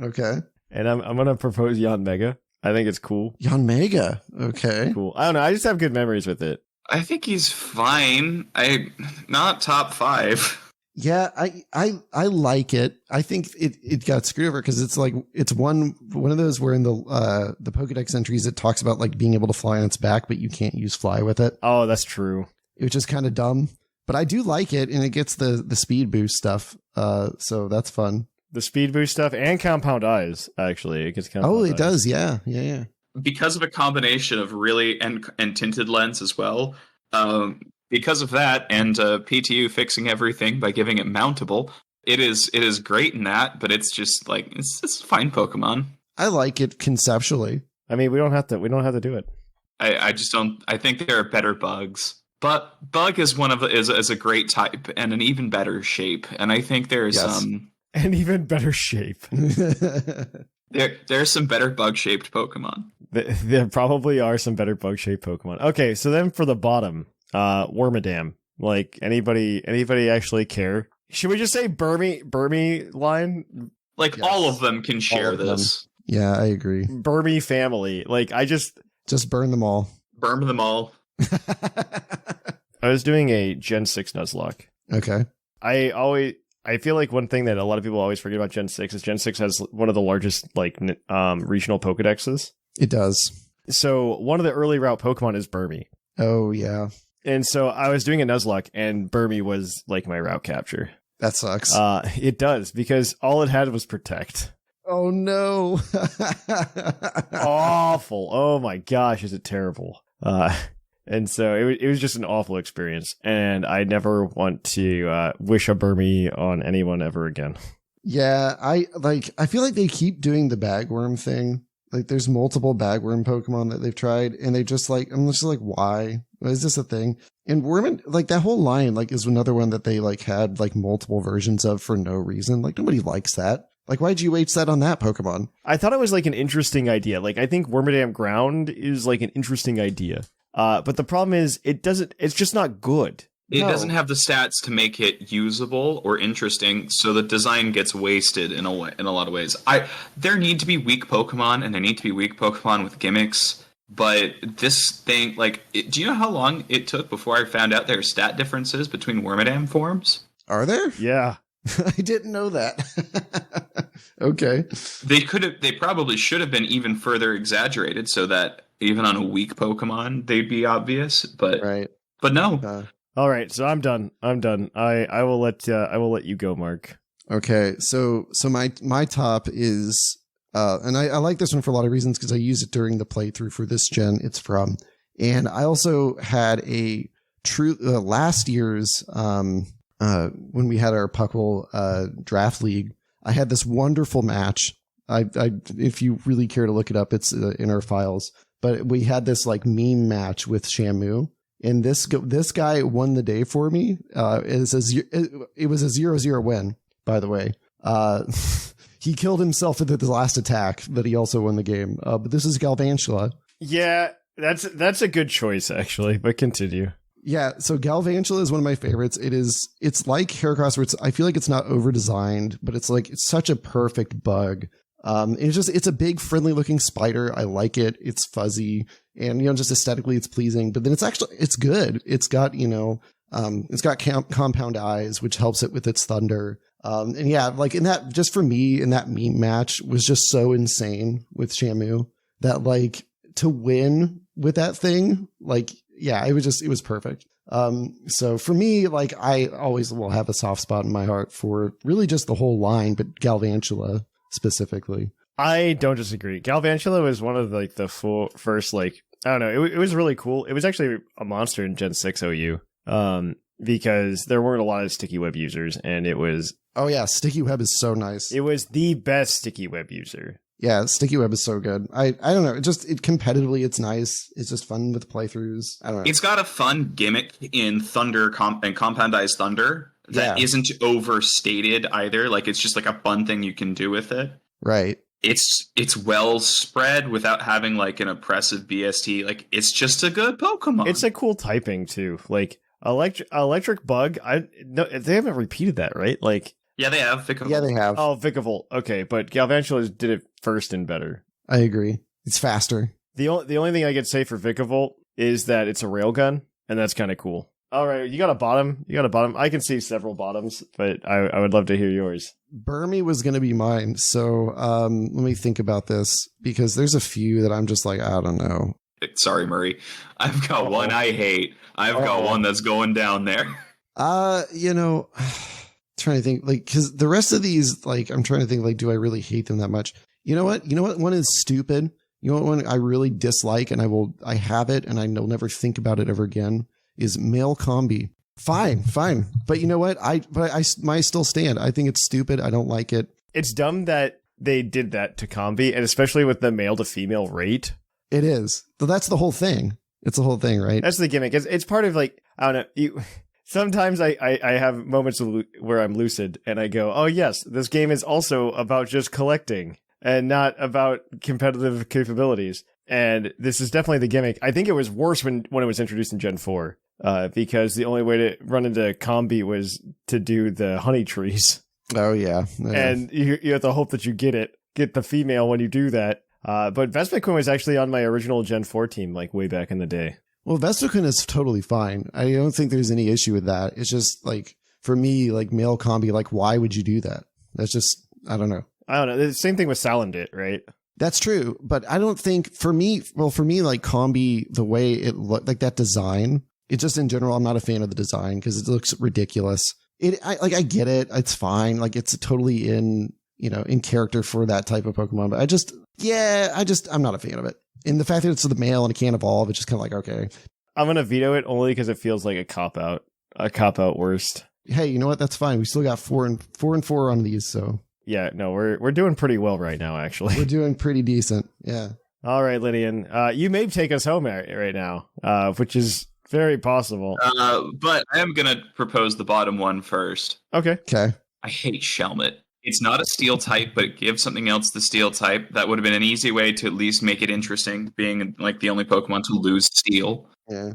Okay. And I'm gonna propose Yanmega. I think it's cool. Yanmega. Okay. Cool. I don't know. I just have good memories with it. I think he's fine. Not top 5. Yeah, I like it. I think it got screwed over because it's like it's one of those where in the Pokedex entries it talks about like being able to fly on its back, but you can't use fly with it. Oh, that's true. Which is kind of dumb, but I do like it, and it gets the speed boost stuff. So that's fun. The speed boost stuff and compound eyes, actually. It gets compound eyes. It does. Yeah. Because of a combination of really and tinted lens as well. Because of that and PTU fixing everything by giving it mountable, it is great in that, but it's just like it's a fine Pokemon. I like it conceptually. I mean, we don't have to do it. I just don't. I think there are better bugs. But bug is is a great type and an even better shape, and I think there's an even better shape. There's some better bug-shaped Pokemon. There probably are some better bug-shaped Pokemon. Okay, so then for the bottom, Wormadam. Like, anybody actually care? Should we just say Burmy line? Like, all of them can share this. Yeah, I agree. Burmy family. Like, just burn them all. Burn them all. I was doing a Gen 6 Nuzlocke. Okay. I feel like one thing that a lot of people always forget about Gen 6 is Gen 6 has one of the largest like regional Pokedexes. It does. So one of the early route Pokemon is Burmy. Oh, yeah. And so I was doing a Nuzlocke and Burmy was like my route capture. That sucks. It does, because all it had was Protect. Oh, no. Awful. Oh my gosh, is it terrible. And so it was just an awful experience, and I never want to wish a Burmy on anyone ever again. Yeah, I feel like they keep doing the bagworm thing. Like, there's multiple bagworm Pokemon that they've tried, and they just like, I'm just like, why? Is this a thing? And Worm, like, that whole line, like, is another one that they like had like multiple versions of for no reason. Like, nobody likes that. Like, why'd you waste that on that Pokemon? I thought it was like an interesting idea. Like, I think Wormadam Ground is like an interesting idea. But the problem is it's just not good. It doesn't have the stats to make it usable or interesting, so the design gess wasted in a lot of ways. There need to be weak Pokemon, and there need to be weak Pokemon with gimmicks, but this thing, do you know how long it took before I found out there are stat differences between Wormadam forms? Are there? Yeah. I didn't know that. Okay. They probably should have been even further exaggerated so that even on a weak Pokemon, they'd be obvious, but no. All right, so I'm done. I will let you go, Mark. Okay, so my top is, and I like this one for a lot of reasons because I use it during the playthrough for this gen it's from, and I also had a true last year's when we had our PUCL draft league, I had this wonderful match. I if you really care to look it up, it's in our files. But we had this meme match with Shamu. And this guy won the day for me. It was a 0-0 win, by the way. He killed himself with the last attack, but he also won the game. But this is Galvantula. Yeah, that's a good choice, actually. But continue. Yeah, so Galvantula is one of my favorites. It's like Heracross, where I feel like it's not over-designed, but it's such a perfect bug. It's a big, friendly-looking spider. I like it. It's fuzzy. And, just aesthetically it's pleasing, but then it's good. It's got, it's got compound eyes, which helps it with its thunder. And yeah, in that, just for me, in that meme match was just so insane with Shamu that to win with that thing, it was perfect. So for me, I always will have a soft spot in my heart for really just the whole line, but Galvantula specifically. I don't disagree. Galvantula was one of the first I don't know. It was really cool. It was actually a monster in Gen 6 OU. Because there weren't a lot of sticky web users, and it was. Oh yeah, sticky web is so nice. It was the best sticky web user. Yeah, sticky web is so good. I don't know. Competitively, it's nice. It's just fun with playthroughs. I don't know. It's got a fun gimmick in Thunder and Compoundized Thunder that isn't overstated either. It's just a fun thing you can do with it. Right. It's well spread without having an oppressive BST. It's just a good Pokemon. It's a cool typing too. Electric Bug. They haven't repeated that, right? Yeah, they have. Vikavolt. Yeah, they have. Oh, Vikavolt. Okay, but Galvantula did it first and better. I agree. It's faster. The only thing I could say for Vikavolt is that it's a railgun, and that's kind of cool. All right, you got a bottom. I can see several bottoms, but I would love to hear yours. Burmy was going to be mine, so let me think about this, because there's a few that I'm just I don't know. Sorry, Murray. I've got one I hate. I've got one that's going down there. Trying to think, because the rest of these, I'm trying to think, do I really hate them that much? You know what one is stupid? You know what one I really dislike, and I have it, and I'll never think about it ever again, is Male Combi. Fine. But you know what? I still stand. I think it's stupid. I don't like it. It's dumb that they did that to Combi, and especially with the male to female rate. It is. So that's the whole thing. It's the whole thing, right? That's the gimmick. It's part of I don't know. Sometimes I have moments where I'm lucid and I go, oh yes, this game is also about just collecting and not about competitive capabilities. And this is definitely the gimmick. I think it was worse when it was introduced in Gen 4. Because the only way to run into Combi was to do the honey trees. Oh yeah. And you have to hope that you get the female when you do that. But Vespiquen was actually on my original Gen 4 team, way back in the day. Well, Vespiquen is totally fine. I don't think there's any issue with that. It's just for me, Male Combi, why would you do that? That's just, I don't know. The same thing with Salandit, right? That's true. But I don't think for me, Combi, the way it looked, that design, it just in general, I'm not a fan of the design because it looks ridiculous. I get it. It's fine. It's totally in character for that type of Pokemon, but I'm not a fan of it. And the fact that it's the male and it can't evolve, it's just kind of okay. I'm going to veto it only because it feels like a cop-out worst. Hey, you know what? That's fine. We still got 4 and 4 on these, so. Yeah, no, we're doing pretty well right now, actually. We're doing pretty decent. Yeah. All right, Lynian. You may take us home right now, which is very possible. But I am going to propose the bottom one first. Okay. I hate Shelmet. It's not a steel type, but it gives something else the steel type. That would have been an easy way to at least make it interesting, being the only Pokemon to lose steel. Yeah.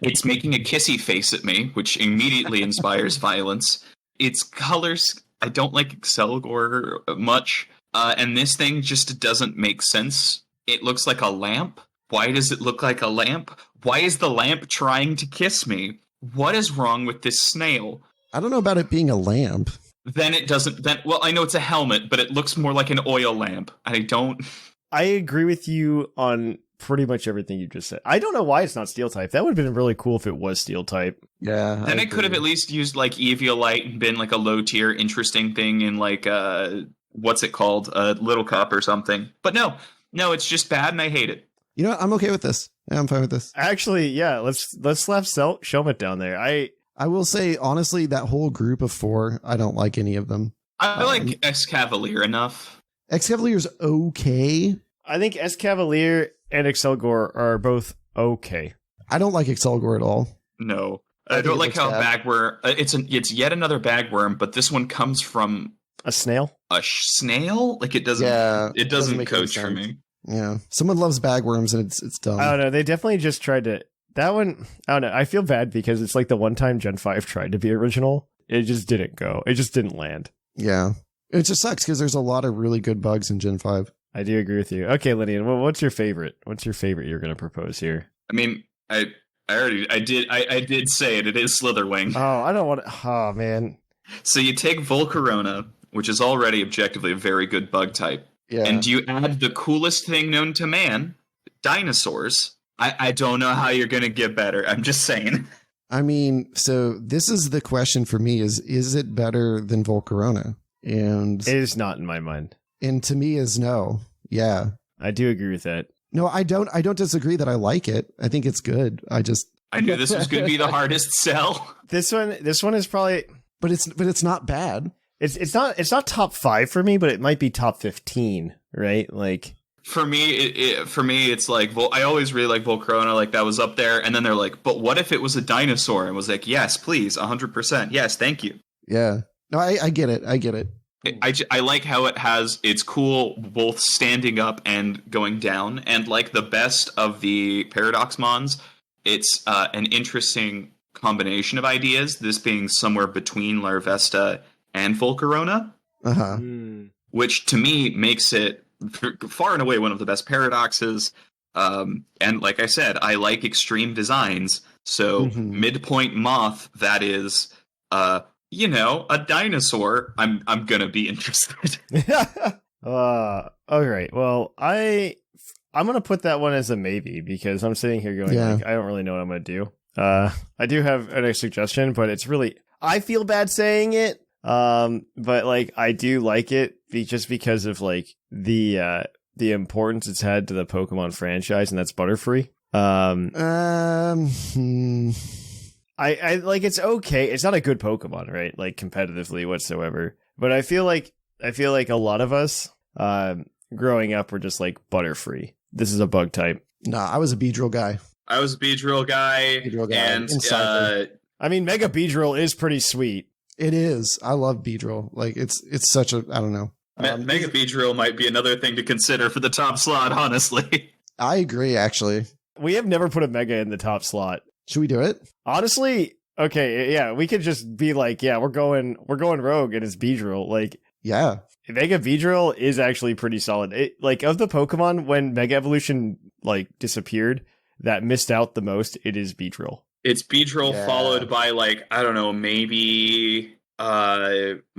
It's making a kissy face at me, which immediately inspires violence. Its colors, I don't like Excelgor much, and this thing just doesn't make sense. It looks like a lamp. Why does it look like a lamp? Why is the lamp trying to kiss me? What is wrong with this snail? I don't know about it being a lamp. Then it doesn't. Then, well, I know it's a helmet, but it looks more like an oil lamp. I agree with you on pretty much everything you just said. I don't know why it's not steel type. That would have been really cool if it was steel type. Yeah. Then it could have at least used like Eviolite and been like a low tier interesting thing in like what's it called? Little Cup or something. But no, it's just bad and I hate it. You know what? I'm okay with this. Yeah, I'm fine with this. Actually, yeah, let's slap Shelmet down there. I will say, honestly, that whole group of 4, I don't like any of them. I like Excavalier enough. Excavalier's okay. I think Escavalier and Excelgor are both okay. I don't like Excelgor at all. No. I don't like how bagworm... It's yet another bagworm, but this one comes from... A snail? A snail? Like, it doesn't make coach any for sense. me. Yeah. Someone loves bagworms, and it's dumb. I don't know. They definitely just tried to... That one, I don't know. I feel bad because it's like the one time Gen 5 tried to be original. It just didn't go. It just didn't land. Yeah. It just sucks because there's a lot of really good bugs in Gen 5. I do agree with you. Okay, Lynian, well, what's your favorite? What's your favorite you're going to propose here? I mean, I did say it. It is Slitherwing. Oh, I don't want to... Oh, man. So you take Volcarona, which is already objectively a very good bug type, and you add the coolest thing known to man, dinosaurs. I don't know how you're going to get better. I'm just saying. I mean, so this is the question for me is it better than Volcarona? And it is not in my mind. And to me is no. Yeah. I do agree with that. No, I don't disagree that I like it. I think it's good. I knew this was going to be the hardest sell. This one is probably, but it's not bad. It's not top 5 for me, but it might be top 15, right? Like for me, it's like, I always really like Volcarona, like that was up there, and then they're like, but what if it was a dinosaur? And I was like, yes, please, 100%, yes, thank you. Yeah, no, I get it. I like how it's cool both standing up and going down, and like the best of the Paradox Mons, it's an interesting combination of ideas, this being somewhere between Larvesta and Volcarona, which to me makes it far and away one of the best paradoxes. And like I said, I like extreme designs, so midpoint moth, that is a dinosaur, I'm gonna be interested. All right, well, I'm gonna put that one as a maybe because I'm sitting here going like, I don't really know what I'm gonna do. I do have a suggestion, but it's really, I feel bad saying it. But like I do like it just because of like the importance it's had to the Pokemon franchise, and that's Butterfree. I like, it's okay. It's not a good Pokemon, right? Like competitively whatsoever. But I feel like a lot of us growing up were just like Butterfree. This is a bug type. Nah, I was a Beedrill guy. I was a Beedrill guy. And I mean, Mega Beedrill is pretty sweet. It is. I love Beedrill. Like it's such a, I don't know. Mega Beedrill might be another thing to consider for the top slot, honestly. I agree, actually. We have never put a Mega in the top slot. Should we do it? Honestly, okay, yeah, we could just be like, yeah, we're going rogue and it's Beedrill. Like, yeah. Mega Beedrill is actually pretty solid. It, like, of the Pokemon when Mega Evolution like disappeared that missed out the most, it is Beedrill. It's Beedrill followed by like, I don't know, maybe Mawile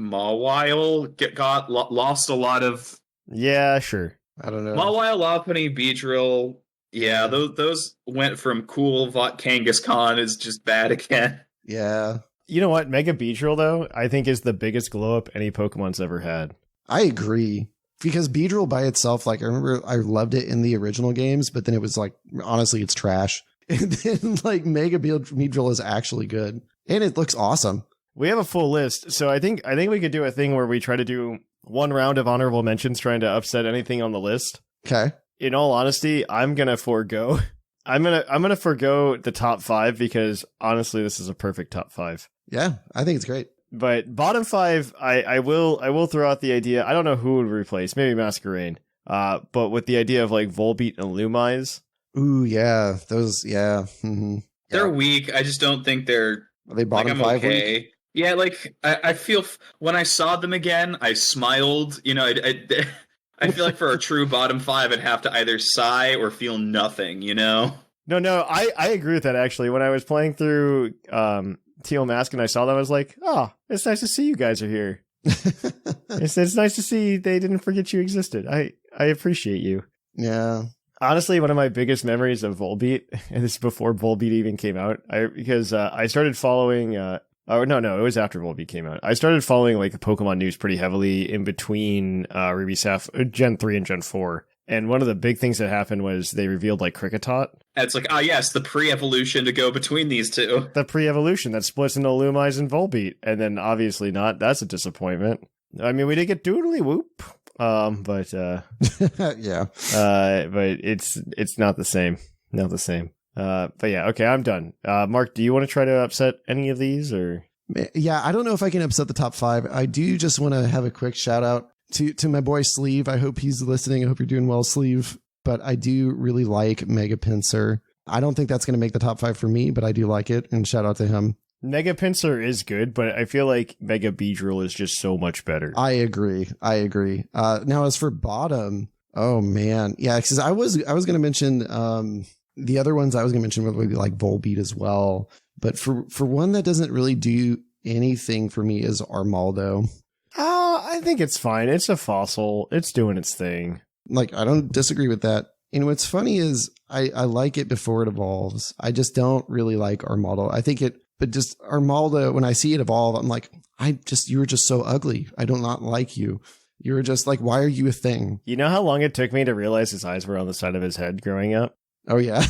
lost a lot of. Yeah, sure. I don't know. Mawile, Lopunny, Beedrill. Yeah, those went from cool. Kangaskhan is just bad again. Yeah. You know what? Mega Beedrill, though, I think is the biggest glow up any Pokemon's ever had. I agree. Because Beedrill by itself, like, I remember I loved it in the original games, but then it was like, honestly, it's trash. And then, like, Mega Beedrill is actually good. And it looks awesome. We have a full list, so I think we could do a thing where we try to do one round of honorable mentions trying to upset anything on the list. Okay. In all honesty, I'm gonna forego the top 5 because honestly, this is a perfect top 5. Yeah, I think it's great. But bottom 5, I will throw out the idea. I don't know who would replace, maybe Masquerain. But with the idea of like Volbeat and Lumise, Ooh, yeah. Those, yeah. Mm-hmm. They're weak. I just don't think they're... Are they bottom I'm 5 okay. week? Yeah, like, I feel... When I saw them again, I smiled. You know, I feel like for a true bottom 5, I'd have to either sigh or feel nothing, you know? No, I agree with that, actually. When I was playing through Teal Mask and I saw that, I was like, oh, it's nice to see you guys are here. It's nice to see they didn't forget you existed. I appreciate you. Yeah. Honestly, one of my biggest memories of Volbeat, and this is before Volbeat even came out, because I started following... it was after Volbeat came out. I started following like the Pokemon news pretty heavily in between Ruby Sapphire, Gen 3 and Gen 4. And one of the big things that happened was they revealed like Kricketot. It's like, yes, the pre-evolution to go between these two. The pre-evolution that splits into Lumize and Volbeat. And then obviously not. That's a disappointment. I mean, we did get Doodly Whoop. But yeah. But it's not the same. Not the same. But yeah, okay, I'm done. Mark, do you want to try to upset any of these or? Yeah, I don't know if I can upset the top 5. I do just want to have a quick shout out to my boy Sleeve. I hope he's listening. I hope you're doing well, Sleeve. But I do really like Mega Pinsir. I don't think that's going to make the top 5 for me, but I do like it. And shout out to him. Mega Pinsir is good, but I feel like Mega Beedrill is just so much better. I agree. Now, as for bottom, oh man, yeah, because I was going to mention the other ones I was going to mention would be like Volbeat as well. But for one that doesn't really do anything for me is Armaldo. I think it's fine. It's a fossil. It's doing its thing. Like, I don't disagree with that. And what's funny is I like it before it evolves. I just don't really like Armaldo. I think it, but just Armaldo, when I see it evolve, I'm like, you were just so ugly. I do not like you. You were just like, why are you a thing? You know how long it took me to realize his eyes were on the side of his head growing up? Oh, yeah.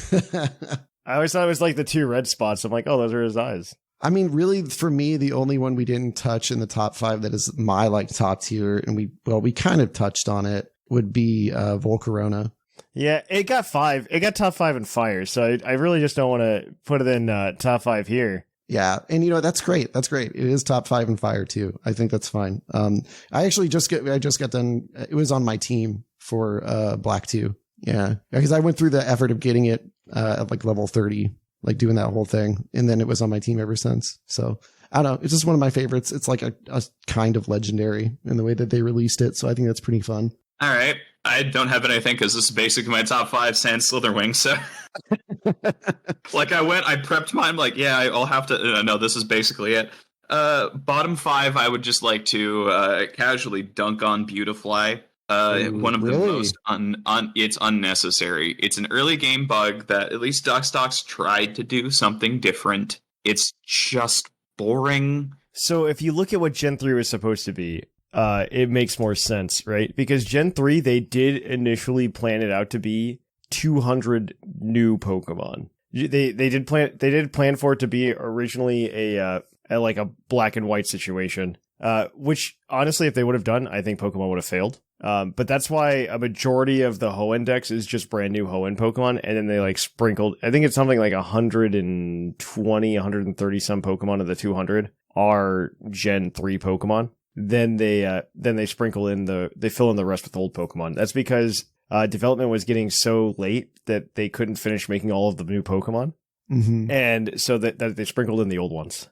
I always thought it was like the 2 red spots. I'm like, oh, those are his eyes. I mean, really, for me, the only one we didn't touch in the top 5 that is my like top tier, and we kind of touched on it, would be Volcarona. Yeah, it got 5. It got top 5 in fire, so I really just don't want to put it in top 5 here. Yeah, and that's great. That's great. It is top 5 in fire too. I think that's fine. I actually just got done. It was on my team for Black 2. Yeah, because I went through the effort of getting it at like level 30. Like doing that whole thing. And then it was on my team ever since. So I don't know. It's just one of my favorites. It's like a kind of legendary in the way that they released it. So I think that's pretty fun. All right. I don't have anything because this is basically my top 5 Sand Slitherwing. So like I prepped mine. Like, yeah, I'll have to. No, this is basically it. Bottom 5, I would just like to casually dunk on Beautifly. One of the most it's unnecessary. It's an early game bug that at least Duckstocks tried to do something different. It's just boring. So if you look at what Gen 3 was supposed to be, it makes more sense, right? Because Gen 3, they did initially plan it out to be 200 new Pokemon. They did plan for it to be originally a like a black and white situation. Which honestly, if they would have done, I think Pokemon would have failed. But that's why a majority of the Hoenn Dex is just brand new Hoenn Pokemon, and then they like sprinkled, I think it's something like 120, 130 some Pokemon of the 200 are Gen 3 Pokemon. Then they sprinkle in they fill in the rest with old Pokemon. That's because development was getting so late that they couldn't finish making all of the new Pokemon. Mm-hmm. And so that they sprinkled in the old ones.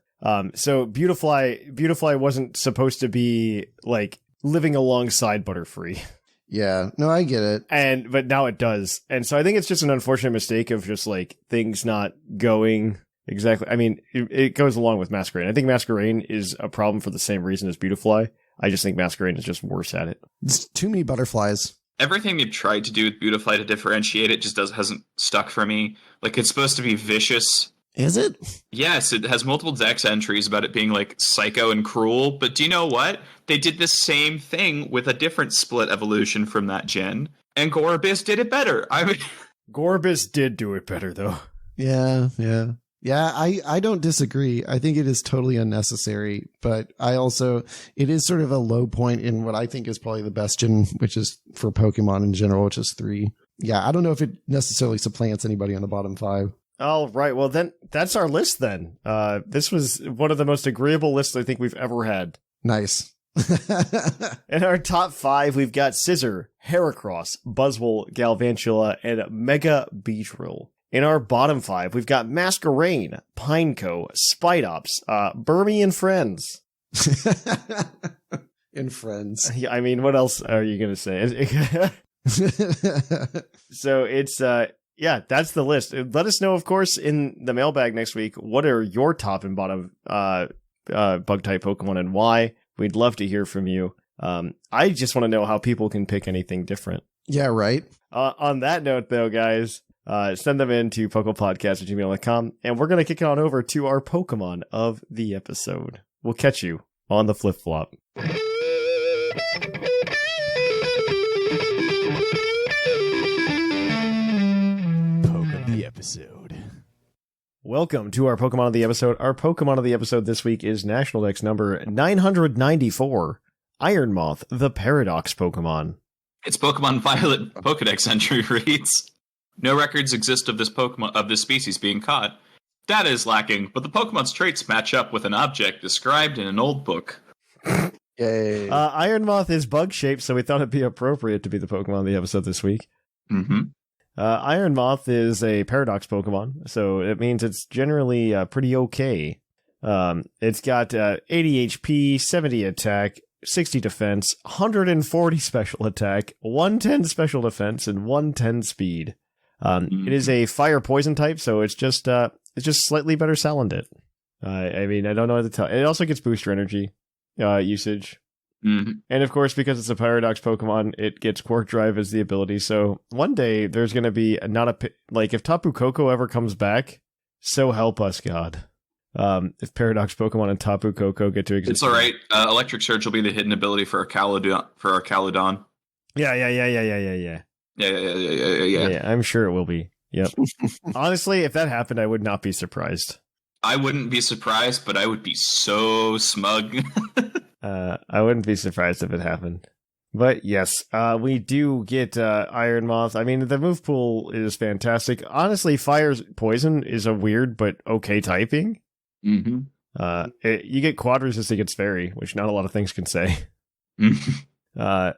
So Beautifly wasn't supposed to be like living alongside Butterfree. Yeah, no, I get it. But now it does. And so I think it's just an unfortunate mistake of just like things not going exactly. I mean, it goes along with Masquerain. I think Masquerain is a problem for the same reason as Beautifly. I just think Masquerain is just worse at it. It's too many butterflies. Everything they've tried to do with Beautifly to differentiate it just hasn't stuck for me. Like, it's supposed to be vicious. Is it? Yes, it has multiple Dex entries about it being like psycho and cruel, but do you know what? They did the same thing with a different split evolution from that gen, and Gorebyss did it better. I mean, Gorebyss did do it better though. Yeah. I don't disagree. I think it is totally unnecessary, but it is sort of a low point in what I think is probably the best gen, which is for Pokemon in general, which is 3. Yeah, I don't know if it necessarily supplants anybody on the bottom 5. All right. Well, then that's our list then. This was one of the most agreeable lists I think we've ever had. Nice. In our top 5, we've got Scissor, Heracross, Buzzwole, Galvantula, and Mega Beedrill. In our bottom 5, we've got Masquerain, Pineco, Spidops, Burmy and Friends. And Friends. Yeah, I mean, what else are you going to say? So it's, yeah, that's the list. Let us know, of course, in the mailbag next week, what are your top and bottom bug-type Pokemon and why? We'd love to hear from you. I just want to know how people can pick anything different. Yeah, right. On that note, though, guys, send them in to puclpodcast@gmail.com, and we're going to kick it on over to our Pokemon of the episode. We'll catch you on the flip-flop. Poke of the episode. Welcome to our Pokemon of the episode. Our Pokemon of the episode this week is National Dex number 994, Iron Moth, the Paradox Pokemon. Its Pokemon Violet Pokedex entry reads, no records exist of this Pokemon of this species being caught. Data is lacking, but the Pokemon's traits match up with an object described in an old book. Yay. Iron Moth is bug-shaped, so we thought it'd be appropriate to be the Pokemon of the episode this week. Mm-hmm. Iron Moth is a Paradox Pokemon, so it means it's generally pretty okay. It's got 80 HP, 70 attack, 60 defense, 140 special attack, 110 special defense, and 110 speed. It is a fire poison type, so it's just slightly better Salandit. I mean, I don't know what to tell. It also gets booster energy usage. Mm-hmm. And of course, because it's a Paradox Pokemon, it gets Quark Drive as the ability. So one day there's going to be if Tapu Koko ever comes back, so help us God. If Paradox Pokemon and Tapu Koko get to exist. It's all right. Electric Surge will be the hidden ability for our Caludon. Yeah. Yeah, I'm sure it will be. Yep. Honestly, if that happened, I would not be surprised. I wouldn't be surprised, but I would be so smug. I wouldn't be surprised if it happened. But yes, we do get Iron Moth. I mean, the move pool is fantastic. Honestly, Fire Poison is a weird but okay typing. Mm-hmm. You get Quad Resist against Fairy, which not a lot of things can say. But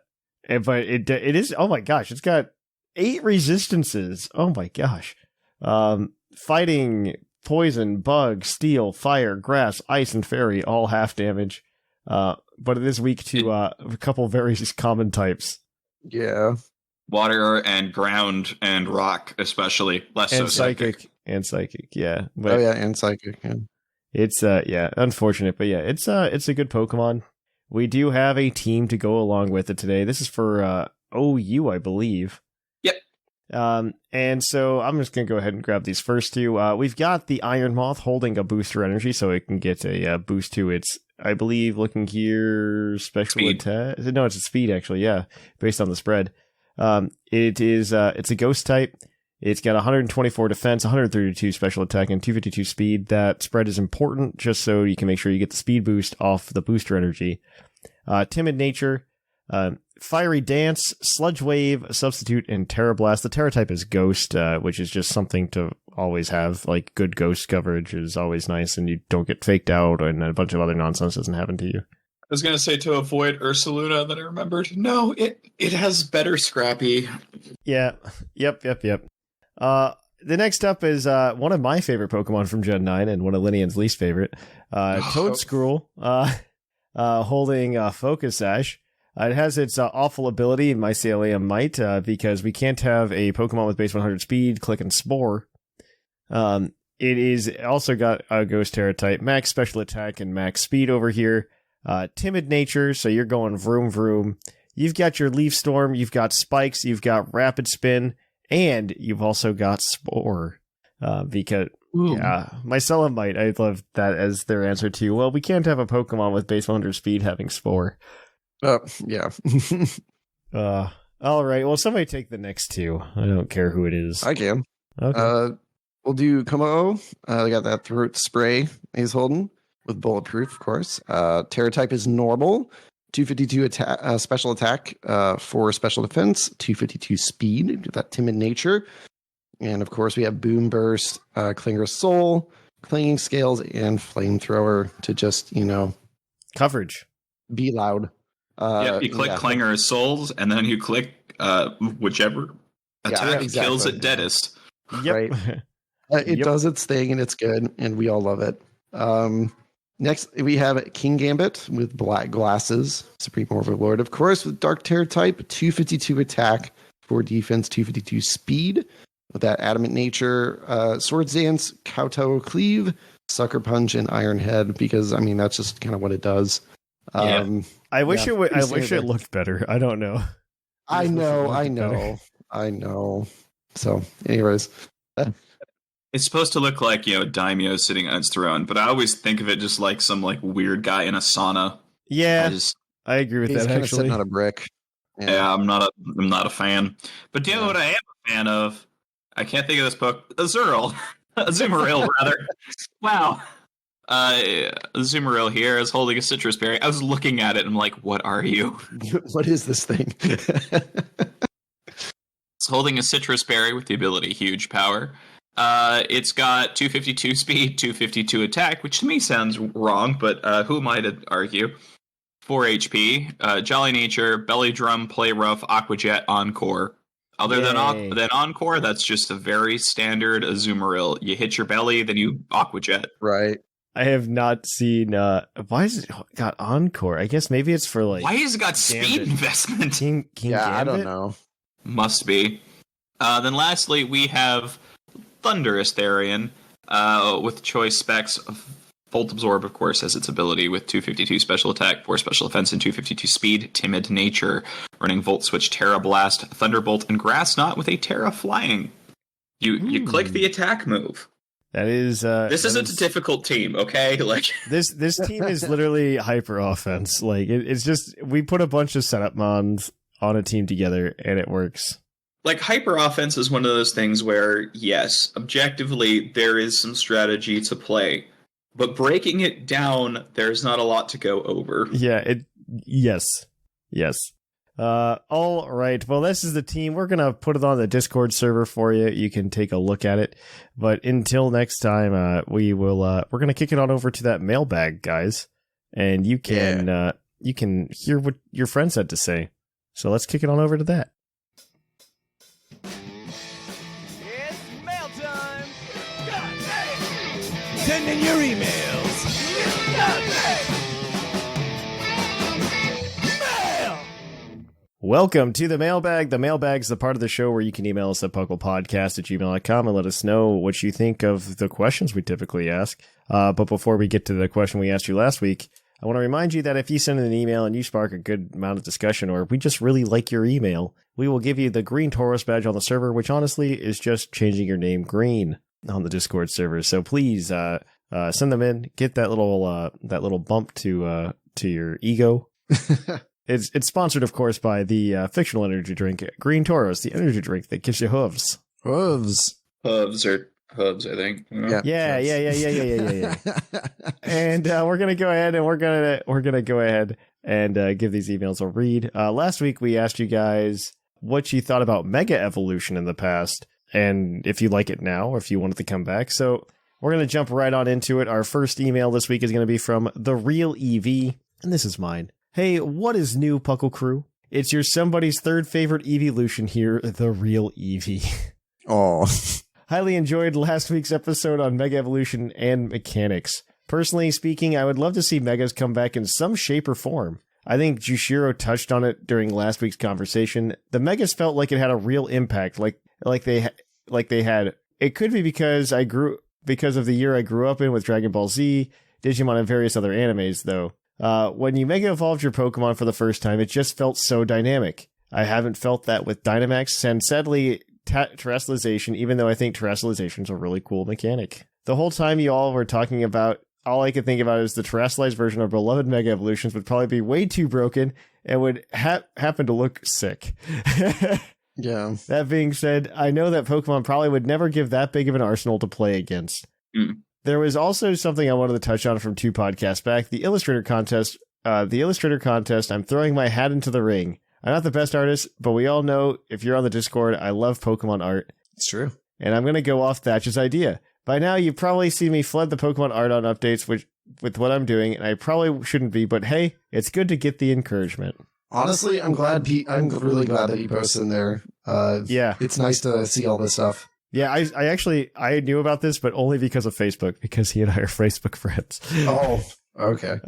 it is, oh my gosh, it's got 8 resistances. Oh my gosh. Fighting, Poison, Bug, Steel, Fire, Grass, Ice, and Fairy, all half damage. But it is weak to a couple very common types. Yeah. Water and ground and rock, especially. Less and so psychic. And psychic, yeah. But and psychic. Yeah. It's unfortunate, but yeah, it's a good Pokemon. We do have a team to go along with it today. This is for OU, I believe. Yep. And so I'm just gonna go ahead and grab these first two. We've got the Iron Moth holding a booster energy, so it can get a boost to its, I believe, looking here, special attack. No, it's a speed actually. Yeah, based on the spread. It's a ghost type. It's got 124 defense, 132 special attack, and 252 speed. That spread is important just so you can make sure you get the speed boost off the booster energy. Timid nature, fiery dance, sludge wave, substitute, and Terra Blast. The Terra type is ghost, which is just something to always have. Like, good ghost coverage is always nice, and you don't get faked out, and a bunch of other nonsense doesn't happen to you. I was going to say to avoid Ursaluna that I remembered. No, it has better Scrappy. Yeah. Yep. The next up is one of my favorite Pokemon from Gen 9 and one of Lynian's least favorite. Toadscruel, holding Focus Sash. It has its awful ability, Mycelium Might, because we can't have a Pokemon with base 100 speed, Click and Spore. It is also got a Ghost Terra type, max special attack and max speed over here. Timid nature, so you're going vroom vroom. You've got your Leaf Storm, you've got Spikes, you've got Rapid Spin, and you've also got Spore. Because, Mycelium Might, I love that as their answer to, well, we can't have a Pokemon with base 100 speed having Spore. Yeah. All right, well, somebody take the next two. I don't care who it is. I can. Okay. We'll do Komo. They got that throat spray he's holding with bulletproof, of course. Terra type is normal. 252 attack, special attack, 4 special defense, 252 speed, that timid nature. And of course, we have Boom Burst, Clinger Soul, Clinging Scales, and Flamethrower to just, Coverage. Be loud. You click Clangor Souls, and then you click whichever attack kills it deadest. Yep. Right. It does its thing, and it's good, and we all love it. Next, we have King Gambit with black glasses, Supreme Overlord, of course, with Dark Terror type, 252 attack, 4 defense, 252 speed, with that Adamant Nature, Swords Dance, Kowtow Cleave, Sucker Punch, and Iron Head, because, I mean, that's just kind of what it does. I wish it looked better. I don't know. I know. So, anyways. It's supposed to look like, Daimyo sitting on its throne, but I always think of it just like some weird guy in a sauna. Yeah, I agree with that. Actually, sitting on a brick. Yeah, I'm not a fan. But you know what I am a fan of? I can't think of this book. Azurill, Azumarill rather. Wow. Azumarill here is holding a citrus berry. I was looking at it and I'm like, what are you? What is this thing? It's holding a citrus berry with the ability Huge Power. It's got 252 speed, 252 attack, which to me sounds wrong, but who am I to argue? 4 HP, Jolly Nature, Belly Drum, Play Rough, Aqua Jet, Encore. Other than Encore, that's just a very standard Azumarill. You hit your belly, then you Aqua Jet. Right. I have not seen. Why has it got Encore? I guess maybe it's for Why has it got speed investment? King Gambit? I don't know. Must be. Then lastly, we have Thunderous Therian with choice specs. Volt Absorb, of course, has its ability with 252 special attack, 4 special defense, and 252 speed. Timid Nature, running Volt Switch, Terra Blast, Thunderbolt, and Grass Knot with a Terra Flying. You click the attack move. That is. This isn't a difficult team, okay? This team is literally hyper offense. It's just we put a bunch of setup mons on a team together and it works. Hyper offense is one of those things where, yes, objectively there is some strategy to play, but breaking it down, there's not a lot to go over. Yeah. Yes. All right. Well, this is the team. We're going to put it on the Discord server for you. You can take a look at it. But until next time, we're going to kick it on over to that mailbag, guys. And you can hear what your friends had to say. So let's kick it on over to that. It's mail time. Send in your emails. Welcome to the Mailbag. The Mailbag's the part of the show where you can email us at puclpodcast@gmail.com and let us know what you think of the questions we typically ask. But before we get to the question we asked you last week, I want to remind you that if you send in an email and you spark a good amount of discussion, or we just really like your email, we will give you the green Tauros badge on the server, which honestly is just changing your name green on the Discord server. So please send them in, get that little bump to your ego. It's sponsored, of course, by the fictional energy drink Green Tauros, the energy drink that gives you hooves. Hooves, I think. Yeah. And we're gonna go ahead and give these emails a read. Last week we asked you guys what you thought about Mega Evolution in the past, and if you like it now, or if you want it to come back. So we're gonna jump right on into it. Our first email this week is gonna be from The Real EV, and this is mine. Hey, what is new, Puckle Crew? It's your somebody's third favorite evolution here, The Real EV. Oh. Highly enjoyed last week's episode on Mega Evolution and mechanics. Personally speaking, I would love to see Megas come back in some shape or form. I think Jushiro touched on it during last week's conversation. The Megas felt like it had a real impact, like they had. It could be because of the year I grew up in with Dragon Ball Z, Digimon, and various other animes, though. When you Mega Evolved your Pokemon for the first time, it just felt so dynamic. I haven't felt that with Dynamax, and sadly, Terrestrialization, even though I think Terrestrialization is a really cool mechanic. The whole time you all were talking about, all I could think about is the Terrestrialized version of beloved Mega Evolutions would probably be way too broken and would happen to look sick. Yeah. That being said, I know that Pokemon probably would never give that big of an arsenal to play against. There was also something I wanted to touch on from 2 podcasts back, the Illustrator Contest. I'm throwing my hat into the ring. I'm not the best artist, but we all know, if you're on the Discord, I love Pokemon art. It's true. And I'm going to go off Thatch's idea. By now, you've probably seen me flood the Pokemon art on updates, with what I'm doing, and I probably shouldn't be, but hey, it's good to get the encouragement. Honestly, I'm really glad that he posted in there. Yeah. It's nice to see all this stuff. Yeah, I knew about this, but only because of Facebook, because he and I are Facebook friends. Oh, okay.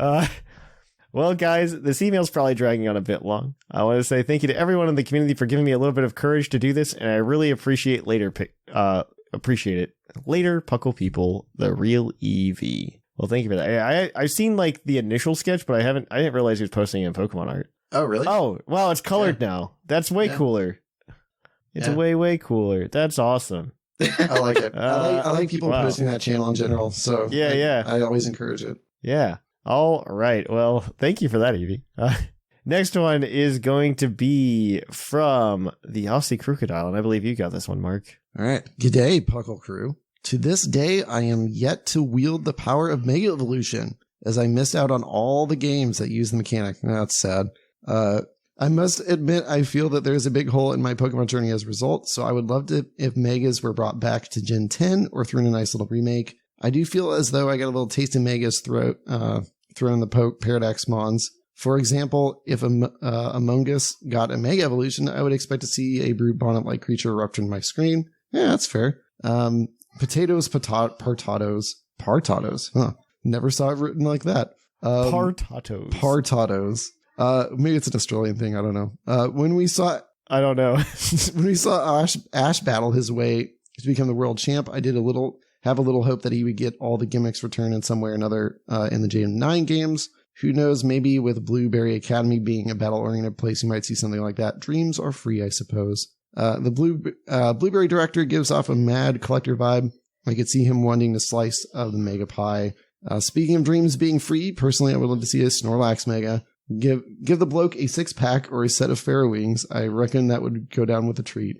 Well, guys, this email's probably dragging on a bit long. I want to say thank you to everyone in the community for giving me a little bit of courage to do this, and I really appreciate it. Later, Puckle people, the real EV. Well, thank you for that. I've seen like the initial sketch, but I didn't realize he was posting in Pokemon art. Oh, really? Oh, wow, it's colored now. That's way cooler. It's way cooler. That's awesome. I like it. I like people posting that channel in general. So I always encourage it. Yeah. All right. Well, thank you for that, Evie. Next one is going to be from the Aussie Crocodile, and I believe you got this one, Mark. All right. G'day, Puckle Crew. To this day, I am yet to wield the power of Mega Evolution, as I missed out on all the games that use the mechanic. That's sad. I must admit, I feel that there's a big hole in my Pokemon journey as a result, so I would love to if Megas were brought back to Gen 10 or through in a nice little remake. I do feel as though I got a little taste of Megas thrown in the Paradox Mons. For example, if Among Us got a Mega Evolution, I would expect to see a brute bonnet-like creature erupt in my screen. Yeah, that's fair. Potatoes, partatos. Huh. Never saw it written like that. Partatos. Maybe it's an Australian thing. I don't know. When we saw Ash battle his way to become the world champ, I did have a little hope that he would get all the gimmicks returned in some way or another in the Gen 9 games. Who knows? Maybe with Blueberry Academy being a battle-oriented place, you might see something like that. Dreams are free, I suppose. The Blueberry director gives off a mad collector vibe. I could see him wanting to slice of the Mega Pie. Speaking of dreams being free, personally, I would love to see a Snorlax Mega. Give the bloke a 6-pack or a set of Pharaoh wings. I reckon that would go down with a treat.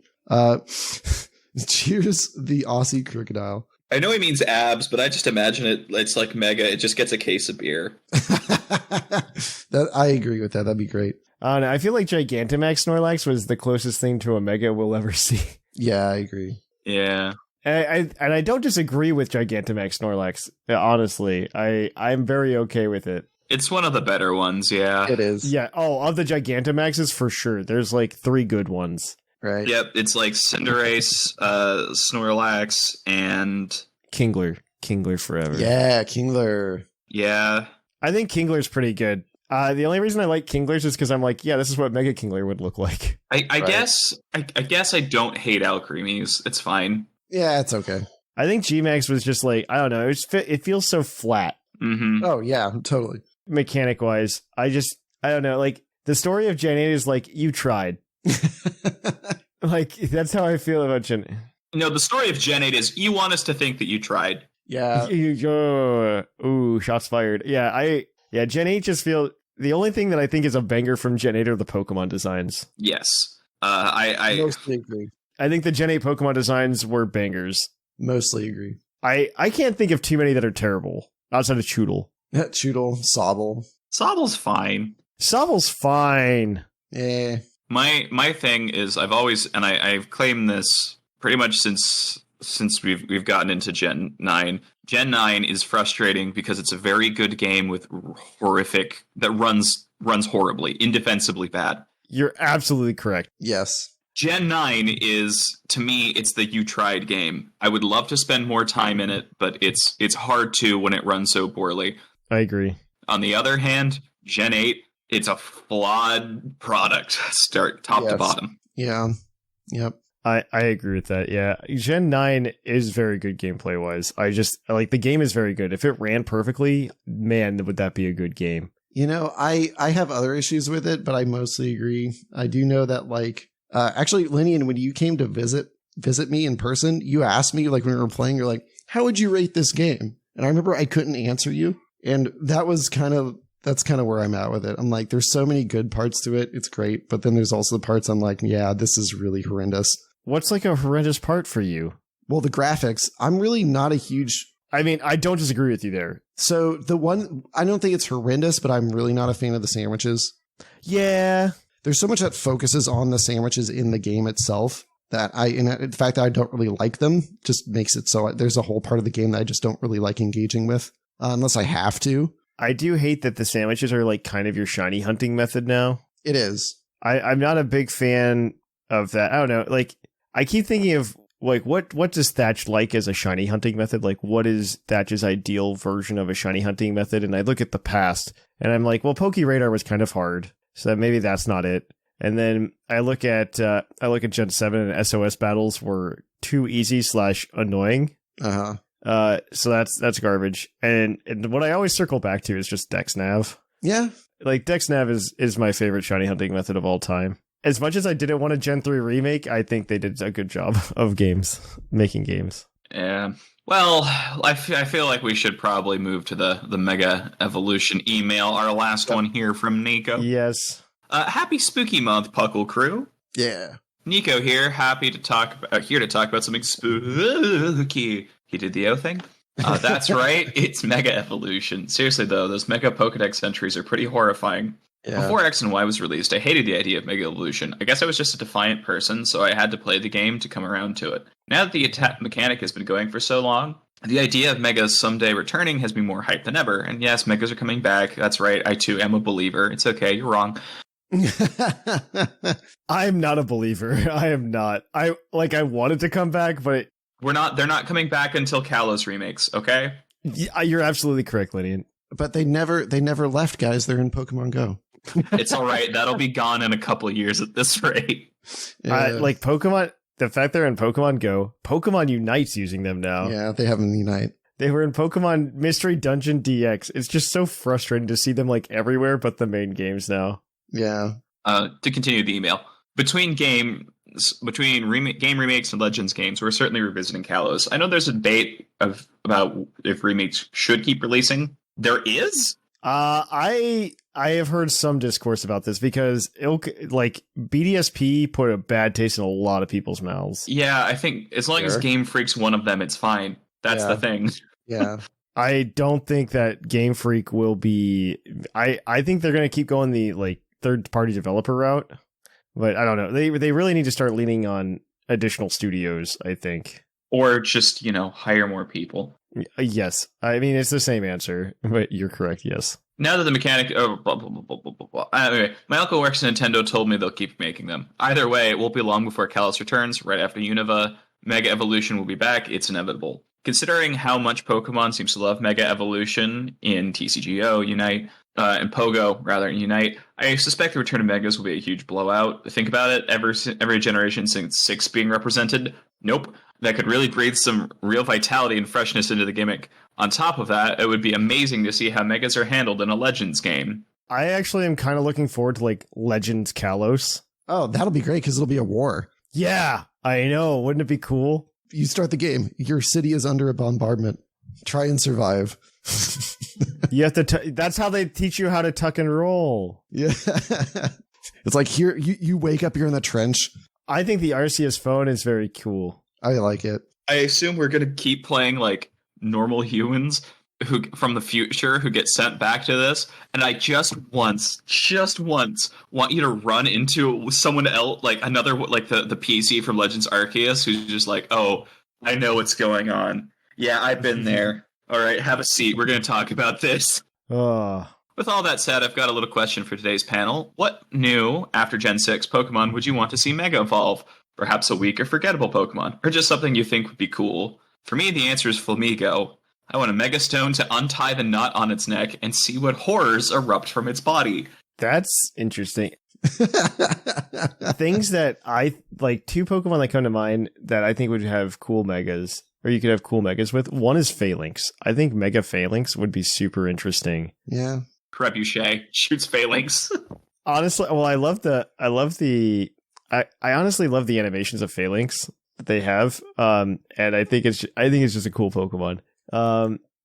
Cheers, the Aussie Crocodile. I know he means abs, but I just imagine it's like Mega. It just gets a case of beer. I agree with that. That'd be great. I feel like Gigantamax Snorlax was the closest thing to a Mega we'll ever see. Yeah, I agree. Yeah. And I don't disagree with Gigantamax Snorlax. Honestly, I'm very okay with it. It's one of the better ones, yeah. It is. Yeah. Oh, of the Gigantamaxes, for sure. There's like 3 good ones. Right. Yep, it's like Cinderace, Snorlax, and... Kingler. Kingler forever. Yeah, Kingler. Yeah. I think Kingler's pretty good. The only reason I like Kinglers is because I'm like, yeah, this is what Mega Kingler would look like. I guess I don't hate Alcremies. It's fine. Yeah, it's okay. I think G-Max was just like, I don't know, it feels so flat. Mm-hmm. Oh, yeah, totally. Mechanic-wise. I don't know, like, the story of Gen 8 is like, you tried. Like, that's how I feel about Gen 8. No, the story of Gen 8 is you want us to think that you tried. Yeah. Ooh, shots fired. Yeah, Gen 8 just feel... The only thing that I think is a banger from Gen 8 are the Pokemon designs. Yes. I mostly agree. I think the Gen 8 Pokemon designs were bangers. Mostly agree. I can't think of too many that are terrible, outside of Choodle. Choodle, Sobble. Sobble's fine. Sobble's fine. Yeah. My thing is I've claimed this pretty much since we've gotten into Gen 9. Gen 9 is frustrating because it's a very good game with horrific that runs horribly, indefensibly bad. You're absolutely correct. Yes. Gen 9 is, to me, it's the you tried game. I would love to spend more time in it, but it's hard to when it runs so poorly. I agree. On the other hand, Gen 8, it's a flawed product, start top to bottom. Yeah. Yep. I agree with that. Yeah. Gen 9 is very good gameplay wise. I just like the game is very good. If it ran perfectly, man, would that be a good game. You know, I have other issues with it, but I mostly agree. I do know that like actually, Lynian, when you came to visit me in person, you asked me like when we were playing, you're like, how would you rate this game? And I remember I couldn't answer you. And that's kind of where I'm at with it. I'm like, there's so many good parts to it. It's great. But then there's also the parts I'm like, yeah, this is really horrendous. What's like a horrendous part for you? Well, the graphics. I'm really not a huge... I mean, I don't disagree with you there. So the one... I don't think it's horrendous, but I'm really not a fan of the sandwiches. Yeah. There's so much that focuses on the sandwiches in the game itself that the fact that I don't really like them just makes it so there's a whole part of the game that I just don't really like engaging with. unless I have to. I do hate that the sandwiches are like kind of your shiny hunting method now. It is. I'm not a big fan of that. I don't know. Like, I keep thinking of like what does Thatch like as a shiny hunting method? Like, what is Thatch's ideal version of a shiny hunting method? And I look at the past and I'm like, well, PokeRadar was kind of hard, so maybe that's not it. And then I look at Gen 7 and SOS battles were too easy / annoying. So that's garbage. And what I always circle back to is just Dex Nav. Yeah. Like, Dex Nav is my favorite shiny hunting method of all time. As much as I didn't want a Gen 3 remake, I think they did a good job of making games. Yeah. Well, I feel like we should probably move to the Mega Evolution email. Our last one here from Nico. Yes. Happy Spooky Month, Puckle Crew. Yeah. Nico here, here to talk about something spooky. He did the O thing. That's right. It's Mega Evolution. Seriously though, those Mega Pokedex entries are pretty horrifying. Yeah. Before X and Y was released, I hated the idea of Mega Evolution. I guess I was just a defiant person, so I had to play the game to come around to it. Now that the attack mechanic has been going for so long, the idea of Megas someday returning has been more hyped than ever. And yes, Megas are coming back. That's right. I too am a believer. It's okay. You're wrong. I'm not a believer. I am not. I wanted to come back, but they're not coming back until Kalos remakes, okay? Yeah, you're absolutely correct, Lynian. But they never left, guys. They're in Pokemon Go. It's all right. That'll be gone in a couple of years at this rate. Like Pokemon, the fact they're in Pokemon Go, Pokemon Unite's using them now. Yeah, they have them Unite. They were in Pokemon Mystery Dungeon DX. It's just so frustrating to see them like everywhere but the main games now. Yeah. To continue the email, between game remakes and Legends games, we're certainly revisiting Kalos. I know there's a debate about if remakes should keep releasing. There is. I have heard some discourse about this because BDSP put a bad taste in a lot of people's mouths. Yeah, I think as long as Game Freak's one of them, it's fine. That's the thing. Yeah. I don't think that Game Freak will be. I think they're going to keep going the third-party developer route, but I don't know. They really need to start leaning on additional studios, I think, or just hire more people. Yes, I mean it's the same answer, but you're correct. Yes. Now that the mechanic, anyway, my uncle works at Nintendo. Told me they'll keep making them. Either way, it won't be long before Kalos returns. Right after Unova, Mega Evolution will be back. It's inevitable. Considering how much Pokemon seems to love Mega Evolution in TCGO, Unite, and PoGo, rather, Unite, I suspect the return of Megas will be a huge blowout. Think about it, every generation since 6 being represented, nope. That could really breathe some real vitality and freshness into the gimmick. On top of that, it would be amazing to see how Megas are handled in a Legends game. I actually am kind of looking forward to, Legends Kalos. Oh, that'll be great, because it'll be a war. Yeah, I know. Wouldn't it be cool? You start the game. Your city is under a bombardment. Try and survive. You have to. That's how they teach you how to tuck and roll. Yeah. It's like here, you wake up, you're in the trench. I think the Arceus phone is very cool. I like it. I assume we're going to keep playing normal humans who from the future who get sent back to this. And I just once want you to run into someone else, another, the PC from Legends Arceus, who's just oh, I know what's going on. Yeah, I've been there. All right, have a seat. We're going to talk about this. With all that said, I've got a little question for today's panel. What new, after Gen 6 Pokemon would you want to see Mega Evolve? Perhaps a weak or forgettable Pokemon, or just something you think would be cool? For me, the answer is Flamigo. I want a Mega Stone to untie the knot on its neck and see what horrors erupt from its body. That's interesting. Things that I like, 2 Pokemon that come to mind that I think would have cool Megas, or you could have cool Megas with. One is Phalanx. I think Mega Phalanx would be super interesting. Yeah. Trebuchet shoots Phalanx. Honestly, well, I honestly love the animations of Phalanx that they have. And I think it's just a cool Pokemon.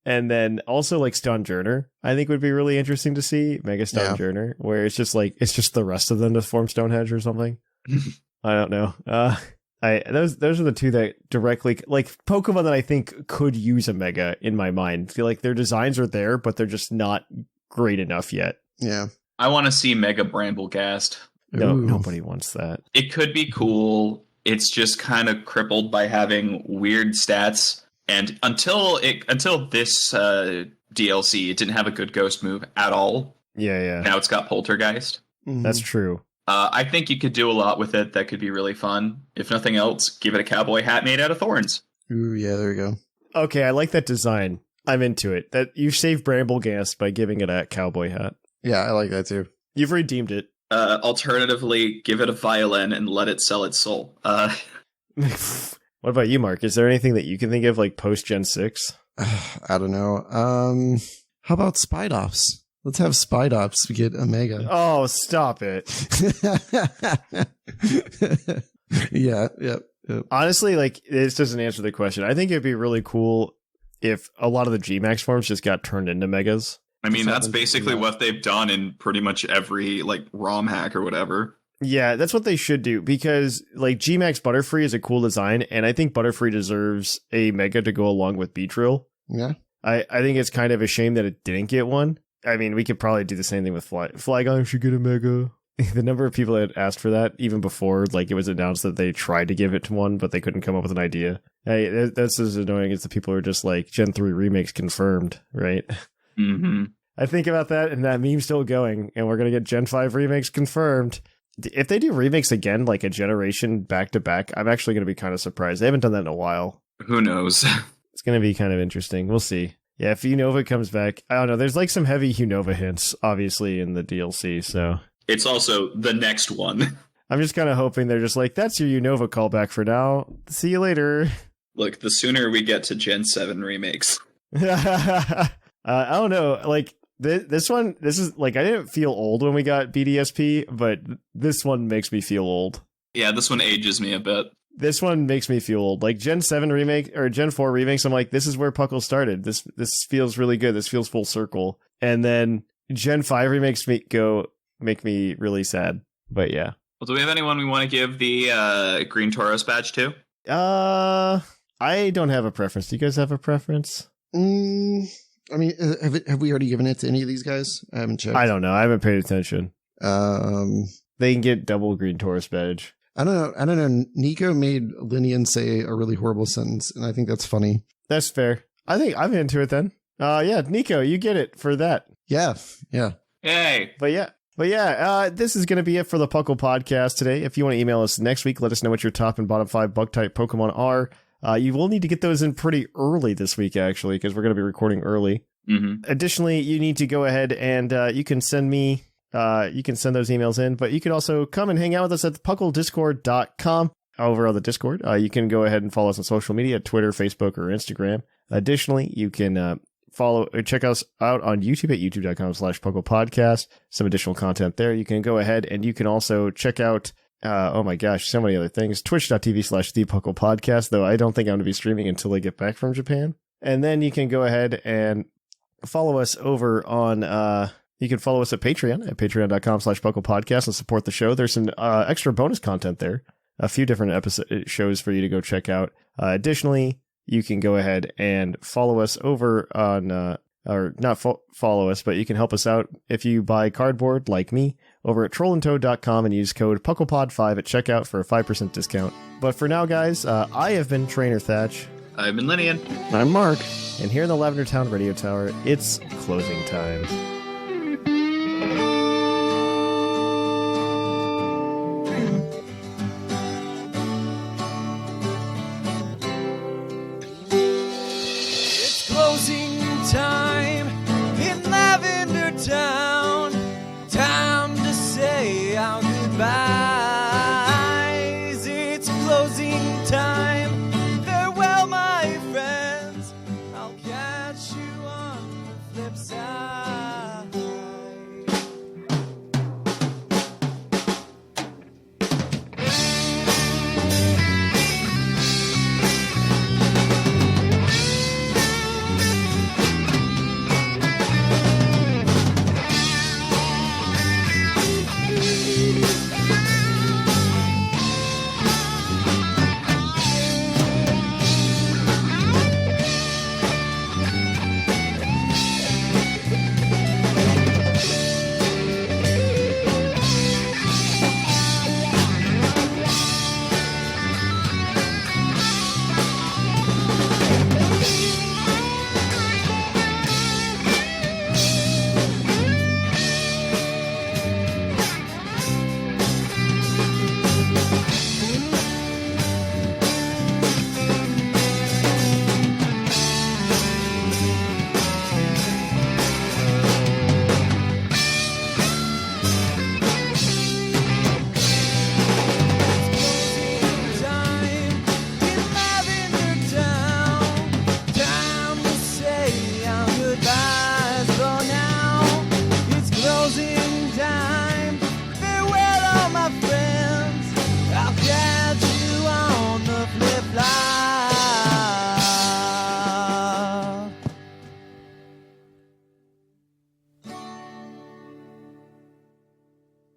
And then also Stonjourner, I think would be really interesting to see. Mega Stonjourner, where it's just the rest of them to form Stonehenge or something. I don't know. Those are the 2 that directly Pokemon that I think could use a Mega in my mind. I feel like their designs are there, but they're just not great enough yet. Yeah. I want to see Mega Bramblegast. No, nobody wants that. It could be cool. It's just kind of crippled by having weird stats. And until this DLC. It didn't have a good ghost move at all. Yeah. Now it's got Poltergeist. That's true. I think you could do a lot with it that could be really fun. If nothing else, give it a cowboy hat made out of thorns. Ooh, yeah, there we go. Okay, I like that design. I'm into it. That you save Bramblegast by giving it a cowboy hat. Yeah, I like that too. You've redeemed it. Alternatively, give it a violin and let it sell its soul. What about you, Mark? Is there anything that you can think of like post Gen 6? I don't know. How about Spidops? Let's have Spidops to get Omega. Oh, stop it. Yeah. Honestly, like, this doesn't answer the question. I think it'd be really cool if a lot of the G-Max forms just got turned into Megas. I mean, that's basically what they've done in pretty much every, like, ROM hack or whatever. Yeah, that's what they should do, because, like, G-Max Butterfree is a cool design, and I think Butterfree deserves a Mega to go along with Beatrill. Yeah. I think it's kind of a shame that it didn't get one. I mean, we could probably do the same thing with Flygon should get a Mega. The number of people that had asked for that, even before like it was announced that they tried to give it to one, but they couldn't come up with an idea. Hey, that's as annoying as the people who are just like, Gen 3 remakes confirmed, right? Mm-hmm. I think about that, and that meme's still going, and we're going to get Gen 5 remakes confirmed. If they do remakes again, like a generation back-to-back, I'm actually going to be kind of surprised. They haven't done that in a while. Who knows? It's going to be kind of interesting. We'll see. Yeah, if Unova comes back, I don't know. There's like some heavy Unova hints, obviously, in the DLC, so... It's also the next one. I'm just kind of hoping they're just like, that's your Unova callback for now. See you later. Look, the sooner we get to Gen 7 remakes. I don't know. Like, this is like, I didn't feel old when we got BDSP, but this one makes me feel old. Yeah, this one ages me a bit. This one makes me feel old. Like, Gen 7 remake, or Gen 4 remakes, I'm like, this is where PUCL started. This feels really good. This feels full circle. And then Gen 5 remakes make me really sad. But yeah. Well, do we have anyone we want to give the Green Tauros badge to? I don't have a preference. Do you guys have a preference? I mean, have we already given it to any of these guys? I haven't checked. I don't know. I haven't paid attention. They can get double Green Tauros badge. I don't know. Nico made Lynian say a really horrible sentence, and I think that's funny. That's fair. I think I'm into it then. Yeah, Nico, you get it for that. Yeah. Yay! But yeah, this is going to be it for the PUCL podcast today. If you want to email us next week, let us know what your top and bottom 5 bug-type Pokemon are. You will need to get those in pretty early this week, actually, because we're going to be recording early. Mm-hmm. Additionally, you need to go ahead and you can send me... you can send those emails in, but you can also come and hang out with us at pucldiscord.com. Over on the Discord, you can go ahead and follow us on social media, Twitter, Facebook, or Instagram. Additionally, you can check us out on YouTube at youtube.com/puclpodcast. Some additional content there. You can go ahead and you can also check out, oh my gosh, so many other things. Twitch.tv/thepuclpodcast, though I don't think I'm going to be streaming until I get back from Japan. And then you can go ahead and follow us over on, you can follow us at Patreon at patreon.com/puclpodcast and support the show. There's some extra bonus content there. A few different shows for you to go check out. Additionally, you can go ahead and follow us over on, or not follow us, but you can help us out if you buy cardboard like me over at trollandtoad.com and use code PucklePod5 at checkout for a 5% discount. But for now, guys, I have been Trainer Thatch. I've been Lynian. I'm Mark. And here in the Lavender Town Radio Tower, it's closing time. Closing time.